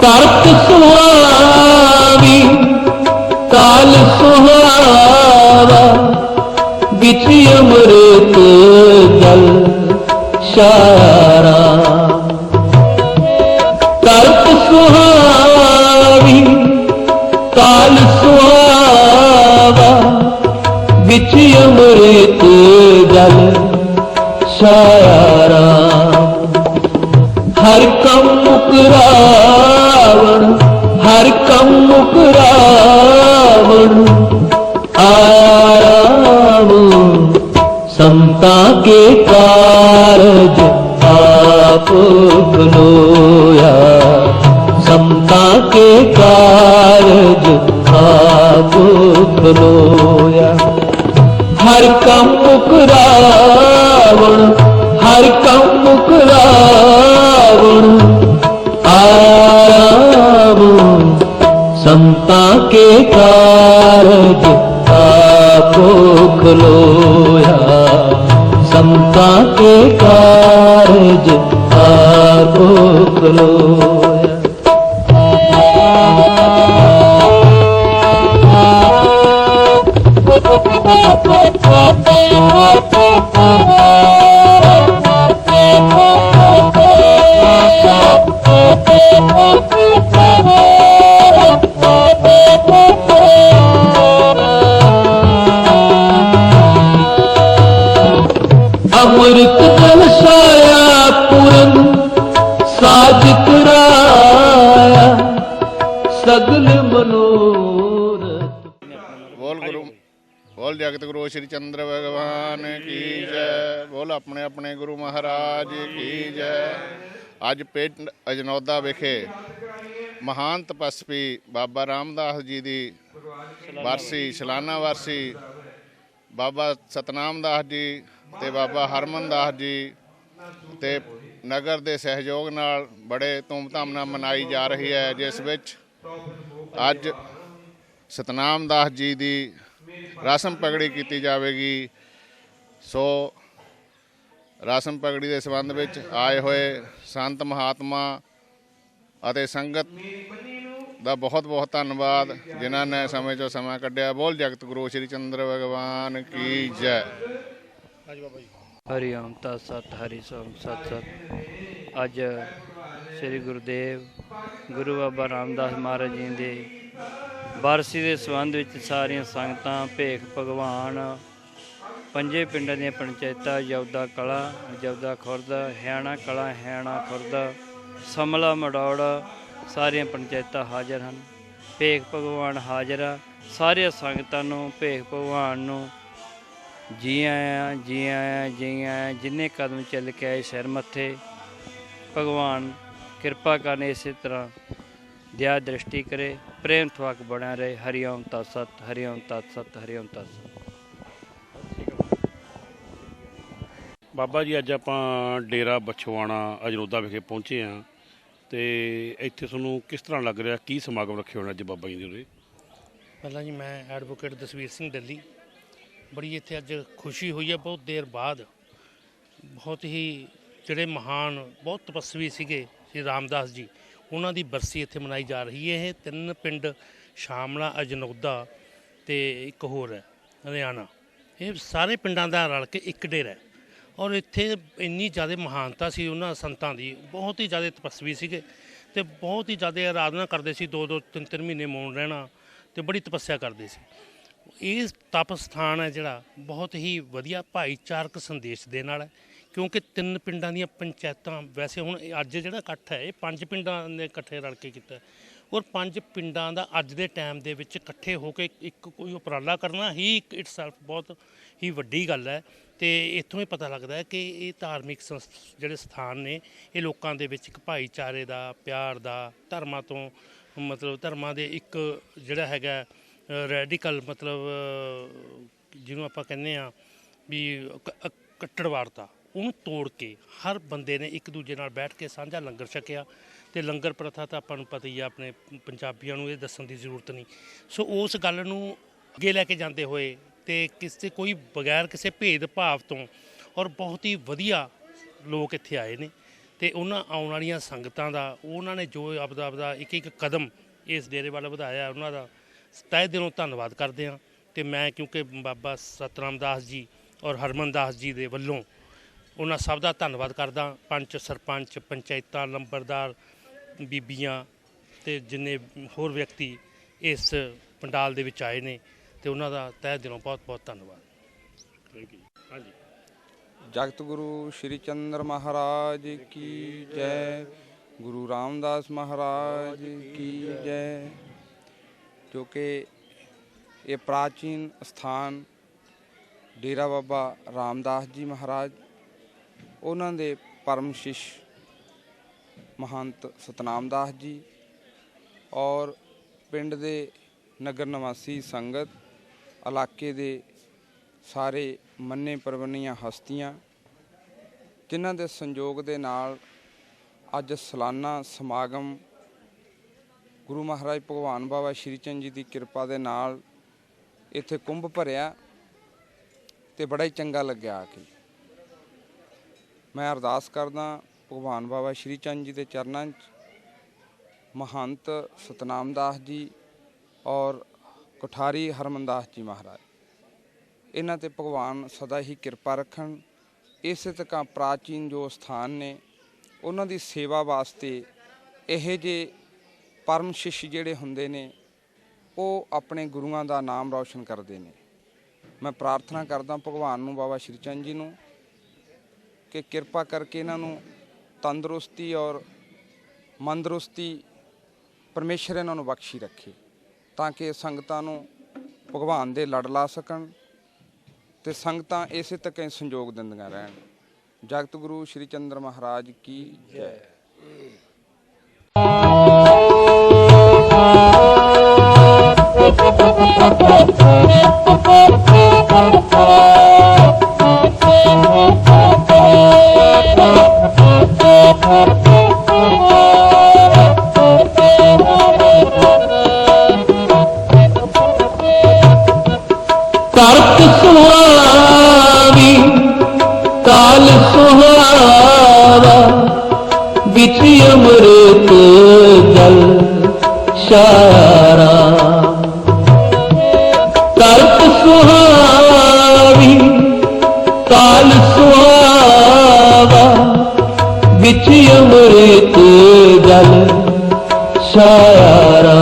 करत सुहावी काल सुहावा, बिच अमृत जल शारा। करत सुहावी काल सुहावा, बिच अमृत जल शारा। हर कम मुकरावण, हर कम मुकरावण आया राम, समता के कारज आपो खलोया, समता के कारज आपो खलोया। हर कम मुकरावण, हर कम मुकरावण आया राम, समता के कारज आपो खलोया, समता के कारज आपो खलोया। अमृत कलशाया पूरन साज कराया, सगल मनोरथ। बोल गुरु, बोल जगत गुरु श्री चंद्र भगवान की जय, बोल अपने अपने गुरु महाराज की जय। अज पिंड अजनौदा विखे महान तपस्वी बाबा रामदास जी की वारसी सालाना वारसी बाबा सतनाम दास जी ਤੇ ਬਾਬਾ ਹਰਮਨ ਦਾਸ ਜੀ ਤੇ ਨਗਰ ਦੇ ਸਹਿਯੋਗ ਨਾਲ ਬੜੇ ਧੂਮਧਾਮ ਨਾਲ ਮਨਾਈ ਜਾ ਰਹੀ ਹੈ, ਜਿਸ ਵਿੱਚ ਅੱਜ ਸਤਨਾਮ ਦਾਸ ਜੀ ਦੀ ਰਸਮ ਪਗੜੀ ਕੀਤੀ ਜਾਵੇਗੀ। ਸੋ ਰਸਮ ਪਗੜੀ ਦੇ ਸੰਬੰਧ ਵਿੱਚ ਆਏ ਹੋਏ ਸੰਤ ਮਹਾਤਮਾ ਅਤੇ ਸੰਗਤ ਦਾ ਬਹੁਤ ਬਹੁਤ ਧੰਨਵਾਦ, ਜਿਨ੍ਹਾਂ ਨੇ ਸਮੇਂ ਚੋਂ ਸਮਾਂ ਕੱਢਿਆ। ਬੋਲ ਜਗਤ ਗੁਰੂ ਸ਼੍ਰੀ ਚੰਦਰ ਭਗਵਾਨ ਕੀ ਜੈ। हरि ओम तत्सत हरि सोम सत सत। अज श्री गुरुदेव गुरु बाबा रामदास महाराज जी के वारसी के संबंध में सारिया संगतां भेख भगवान ਪੰਜੇ ਪਿੰਡਾਂ ਦੀਆਂ ਪੰਚਾਇਤਾਂ ਜੌਦਾ ਕਲਾਂ ਜੌਦਾ ਖੁਰਦ ਹਿਆਣਾ ਕਲਾਂ ਹਿਆਣਾ ਖੁਰਦ ਸਮਲਾ ਮੜੌੜ ਸਾਰੀਆਂ ਪੰਚਾਇਤਾਂ ਹਾਜ਼ਰ ਹਨ। ਭੇਖ ਭਗਵਾਨ ਹਾਜ਼ਰ ਆ। ਸਾਰੀਆਂ ਸੰਗਤਾਂ ਨੂੰ ਭੇਖ ਭਗਵਾਨ ਨੂੰ ਜੀ ਆਇਆਂ ਜੀ ਆਇਆਂ ਜੀ ਆਇਆਂ। ਜਿੰਨੇ ਕਦਮ ਚੱਲ ਕੇ ਆਏ ਸਿਰ ਮੱਥੇ। ਭਗਵਾਨ ਕਿਰਪਾ ਕਰਨ ਇਸੇ ਤਰ੍ਹਾਂ ਦਇਆ ਦ੍ਰਿਸ਼ਟੀ ਕਰੇ, ਪ੍ਰੇਮ ਥਵਾਕ ਬਣਿਆ ਰਹੇ। ਹਰੀ ਓਮ ਤਤ ਸਤ, ਹਰੀ ਓਮ ਤਤ ਸਤ, ਹਰੀ ਓਮ ਤਤ ਸਤ। ਬਾਬਾ ਜੀ ਅੱਜ ਆਪਾਂ ਡੇਰਾ ਬਛਵਾਣਾ ਅਜਨੋਦਾ ਵਿਖੇ ਪਹੁੰਚੇ ਹਾਂ ਤੇ ਇੱਥੇ ਤੁਹਾਨੂੰ ਕਿਸ ਤਰ੍ਹਾਂ ਲੱਗ ਰਿਹਾ, ਕੀ ਸਮਾਗਮ ਰੱਖੇ ਹੋਣੇ ਅੱਜ ਬਾਬਾ ਜੀ ਦੇ ਉਰੇ? ਪਹਿਲਾਂ ਜੀ ਮੈਂ ਐਡਵੋਕੇਟ ਦਸਵੀਰ ਸਿੰਘ ਦਿੱਲੀ। ਬੜੀ ਇੱਥੇ ਅੱਜ ਖੁਸ਼ੀ ਹੋਈ ਹੈ ਬਹੁਤ ਦੇਰ ਬਾਅਦ। ਬਹੁਤ ਹੀ ਜਿਹੜੇ ਮਹਾਨ ਬਹੁਤ ਤਪੱਸਵੀ ਸੀਗੇ ਸ਼੍ਰੀ ਰਾਮਦਾਸ ਜੀ, ਉਹਨਾਂ ਦੀ ਬਰਸੀ ਇੱਥੇ ਮਨਾਈ ਜਾ ਰਹੀ ਹੈ। ਇਹ 3 ਪਿੰਡ ਸ਼ਾਮਲਾ ਅਜਨੋਦਾ ਤੇ ਇੱਕ ਹੋਰ ਹੈ ਹਰਿਆਣਾ, ਇਹ ਸਾਰੇ ਪਿੰਡਾਂ ਦਾ ਰਲ ਕੇ ਇੱਕ ਡੇਰਾ ਹੈ। ਔਰ ਇੱਥੇ ਇੰਨੀ ਜ਼ਿਆਦਾ ਮਹਾਨਤਾ ਸੀ ਉਹਨਾਂ ਸੰਤਾਂ ਦੀ, ਬਹੁਤ ਹੀ ਜ਼ਿਆਦਾ ਤਪੱਸਵੀ ਸੀਗੇ ਅਤੇ ਬਹੁਤ ਹੀ ਜ਼ਿਆਦਾ ਆਰਾਧਨਾ ਕਰਦੇ ਸੀ। 2-2 3-3 ਮਹੀਨੇ ਮੌਨ ਰਹਿਣਾ ਅਤੇ ਬੜੀ ਤਪੱਸਿਆ ਕਰਦੇ ਸੀ। ਇਹ ਤਪ ਸਥਾਨ ਹੈ ਜਿਹੜਾ ਬਹੁਤ ਹੀ ਵਧੀਆ ਭਾਈਚਾਰਕ ਸੰਦੇਸ਼ ਦੇਣ ਵਾਲਾ ਹੈ, ਕਿਉਂਕਿ 3 ਪਿੰਡਾਂ ਦੀਆਂ ਪੰਚਾਇਤਾਂ, ਵੈਸੇ ਹੁਣ ਅੱਜ ਜਿਹੜਾ ਇਕੱਠ ਹੈ ਇਹ 5 ਪਿੰਡਾਂ ਨੇ ਇਕੱਠੇ ਰਲ ਕੇ ਕੀਤਾ ਔਰ 5 ਪਿੰਡਾਂ ਦਾ ਅੱਜ ਦੇ ਟਾਈਮ ਦੇ ਵਿੱਚ ਇਕੱਠੇ ਹੋ ਕੇ ਇੱਕ ਕੋਈ ਉਪਰਾਲਾ ਕਰਨਾ ਹੀ ਇਟਸੈਲਫ ਬਹੁਤ ਹੀ ਵੱਡੀ ਗੱਲ ਹੈ। ਅਤੇ ਇੱਥੋਂ ਹੀ ਪਤਾ ਲੱਗਦਾ ਹੈ ਕਿ ਇਹ ਧਾਰਮਿਕ ਜਿਹੜੇ ਸਥਾਨ ਨੇ ਇਹ ਲੋਕਾਂ ਦੇ ਵਿੱਚ ਇੱਕ ਭਾਈਚਾਰੇ ਦਾ, ਪਿਆਰ ਦਾ, ਧਰਮਾਂ ਤੋਂ ਮਤਲਬ ਧਰਮਾਂ ਦੇ ਇੱਕ ਜਿਹੜਾ ਹੈਗਾ ਰੈਡੀਕਲ ਮਤਲਬ ਜਿਹਨੂੰ ਆਪਾਂ ਕਹਿੰਦੇ ਹਾਂ ਵੀ ਕੱਟੜਵਾਰਤਾ, ਉਹਨੂੰ ਤੋੜ ਕੇ ਹਰ ਬੰਦੇ ਨੇ ਇੱਕ ਦੂਜੇ ਨਾਲ ਬੈਠ ਕੇ ਸਾਂਝਾ ਲੰਗਰ ਛਕਿਆ। ਅਤੇ ਲੰਗਰ ਪ੍ਰਥਾ ਤਾਂ ਆਪਾਂ ਨੂੰ ਪਤਾ ਹੀ ਆ, ਆਪਣੇ ਪੰਜਾਬੀਆਂ ਨੂੰ ਇਹ ਦੱਸਣ ਦੀ ਜ਼ਰੂਰਤ ਨਹੀਂ। ਸੋ ਉਸ ਗੱਲ ਨੂੰ ਅੱਗੇ ਲੈ ਕੇ ਜਾਂਦੇ ਹੋਏ ਅਤੇ ਕਿਸੇ ਕੋਈ ਬਗੈਰ ਕਿਸੇ ਭੇਦ ਭਾਵ ਤੋਂ ਔਰ ਬਹੁਤ ਹੀ ਵਧੀਆ ਲੋਕ ਇੱਥੇ ਆਏ ਨੇ ਅਤੇ ਉਹਨਾਂ ਆਉਣ ਵਾਲੀਆਂ ਸੰਗਤਾਂ ਦਾ ਉਹਨਾਂ ਨੇ ਜੋ ਆਪਦਾ ਇੱਕ ਕਦਮ ਇਸ ਡੇਰੇ ਵੱਲ ਵਧਾਇਆ, ਉਹਨਾਂ ਦਾ ਤਹਿ ਦਿਲੋਂ ਧੰਨਵਾਦ ਕਰਦੇ ਹਾਂ। ਅਤੇ ਮੈਂ ਕਿਉਂਕਿ ਬਾਬਾ ਸਤਨਾਮ ਦਾਸ ਜੀ ਔਰ ਹਰਮਨ ਦਾਸ ਜੀ ਦੇ ਵੱਲੋਂ ਉਹਨਾਂ ਸਭ ਦਾ ਧੰਨਵਾਦ ਕਰਦਾ। ਪੰਚ, ਸਰਪੰਚ, ਪੰਚਾਇਤਾਂ, ਲੰਬਰਦਾਰ, ਬੀਬੀਆਂ ਅਤੇ ਜਿੰਨੇ ਹੋਰ ਵਿਅਕਤੀ ਇਸ ਪੰਡਾਲ ਦੇ ਵਿੱਚ ਆਏ ਨੇ ਅਤੇ ਉਹਨਾਂ ਦਾ ਤਹਿ ਦਿਲੋਂ ਬਹੁਤ ਬਹੁਤ ਧੰਨਵਾਦ। Thank you. ਹਾਂਜੀ। ਜਗਤ ਗੁਰੂ ਸ਼੍ਰੀ ਚੰਦਰ ਮਹਾਰਾਜ ਕੀ ਜੈ, ਗੁਰੂ ਰਾਮਦਾਸ ਮਹਾਰਾਜ ਕੀ ਜੈ। ਜੋ ਕਿ ਇਹ ਪ੍ਰਾਚੀਨ ਸਥਾਨ ਡੇਰਾ ਬਾਬਾ ਰਾਮਦਾਸ ਜੀ ਮਹਾਰਾਜ, ਉਹਨਾਂ ਦੇ ਪਰਮ ਸ਼ਿਸ਼ ਮਹੰਤ ਸਤਨਾਮ ਦਾਸ ਜੀ ਔਰ ਪਿੰਡ ਦੇ ਨਗਰ ਨਿਵਾਸੀ ਸੰਗਤ, ਇਲਾਕੇ ਦੇ ਸਾਰੇ ਮੰਨੇ ਪ੍ਰਵੰਨੀਆਂ ਹਸਤੀਆਂ, ਜਿਨ੍ਹਾਂ ਦੇ ਸੰਯੋਗ ਦੇ ਨਾਲ ਅੱਜ ਸਾਲਾਨਾ ਸਮਾਗਮ ਗੁਰੂ ਮਹਾਰਾਜ ਭਗਵਾਨ ਬਾਬਾ ਸ਼੍ਰੀ ਚੰਦ ਜੀ ਦੀ ਕਿਰਪਾ ਦੇ ਨਾਲ ਇੱਥੇ ਕੁੰਭ ਭਰਿਆ ਅਤੇ ਬੜਾ ਹੀ ਚੰਗਾ ਲੱਗਿਆ ਆ ਕੇ। ਮੈਂ ਅਰਦਾਸ ਕਰਦਾ ਭਗਵਾਨ ਬਾਬਾ ਸ਼੍ਰੀ ਚੰਦ ਜੀ ਦੇ ਚਰਨਾਂ 'ਚ, ਮਹੰਤ ਸਤਨਾਮ ਦਾਸ ਜੀ ਔਰ ਕੋਠਾਰੀ ਹਰਮਨਦਾਸ ਜੀ ਮਹਾਰਾਜ, ਇਹਨਾਂ 'ਤੇ ਭਗਵਾਨ ਸਦਾ ਹੀ ਕਿਰਪਾ ਰੱਖਣ। ਇਸੇ ਤਰ੍ਹਾਂ ਪ੍ਰਾਚੀਨ ਜੋ ਸਥਾਨ ਨੇ ਉਹਨਾਂ ਦੀ ਸੇਵਾ ਵਾਸਤੇ ਇਹੋ ਜਿਹੇ ਪਰਮ ਸ਼ਿਸ਼ ਜਿਹੜੇ ਹੁੰਦੇ ਨੇ ਉਹ ਆਪਣੇ ਗੁਰੂਆਂ ਦਾ ਨਾਮ ਰੌਸ਼ਨ ਕਰਦੇ ਨੇ। ਮੈਂ ਪ੍ਰਾਰਥਨਾ ਕਰਦਾ ਭਗਵਾਨ ਨੂੰ, ਬਾਬਾ ਸ਼੍ਰੀ ਚੰਦ ਜੀ ਨੂੰ, ਕਿ ਕਿਰਪਾ ਕਰਕੇ ਇਹਨਾਂ ਨੂੰ ਤੰਦਰੁਸਤੀ ਔਰ ਮੰਦਰੁਸਤੀ ਪਰਮੇਸ਼ਰ ਇਹਨਾਂ ਨੂੰ ਬਖਸ਼ੀ ਰੱਖੇ, ਤਾਂ ਕਿ ਸੰਗਤਾਂ ਨੂੰ ਭਗਵਾਨ ਦੇ ਲੜ ਲਾ ਸਕਣ ਅਤੇ ਸੰਗਤਾਂ ਇਸੇ ਤਰ੍ਹਾਂ ਸੰਯੋਗ ਦਿੰਦੀਆਂ ਰਹਿਣ। ਜਗਤ ਗੁਰੂ ਸ਼੍ਰੀ ਚੰਦਰ ਮਹਾਰਾਜ ਕੀ ਜੈ। ਕਰਤ ਸੁਹਾਵੀ ਕਾਲ ਸੁਹਾਵਾ ਵਿੱਚ ਅੰਮ੍ਰਿਤ ਜਲ ਸ਼ਾਰਾ। ਕਰਤ ਸੁਹਾਵੀ ਕਾਲ ਸੁਹਾਵਾ ਵਿੱਚ ਅੰਮ੍ਰਿਤ ਜਲ ਸ਼ਾਰਾ।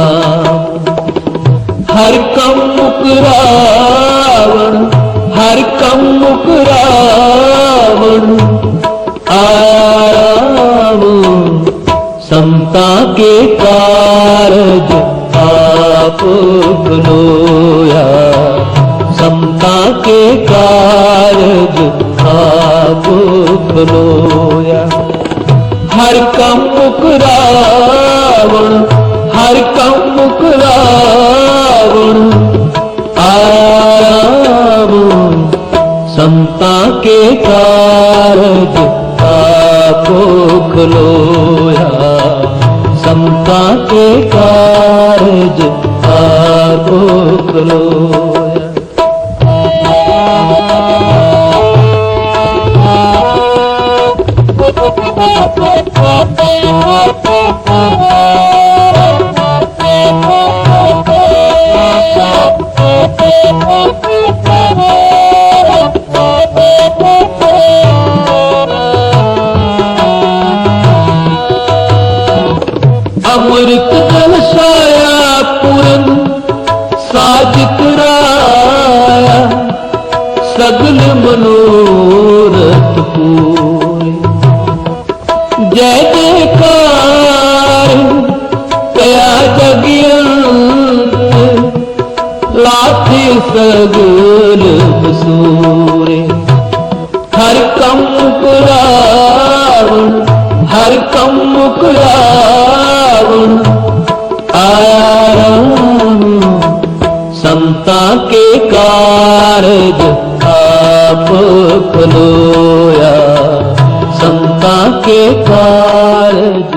ਹਰ ਕੰਮ ਮੁਕਰਾਵਣ हर कम मुकरावण आराम समता के कारज आप खलोया समता के कारज आप खलोया हर कम मुकरावण हर कम मुकरावण आराम समता के कारज आपो खलोया समता के कारज आपो खलोया। अमृत कलशाया पूरन साज कराया सगल मनोरथ पूरे जय जयकार कया जगियंत लाथे सगल बसूरे हर कम मुकरावण हर कम मुकरावण आराम समता के कारज आप खलोया समता के कारज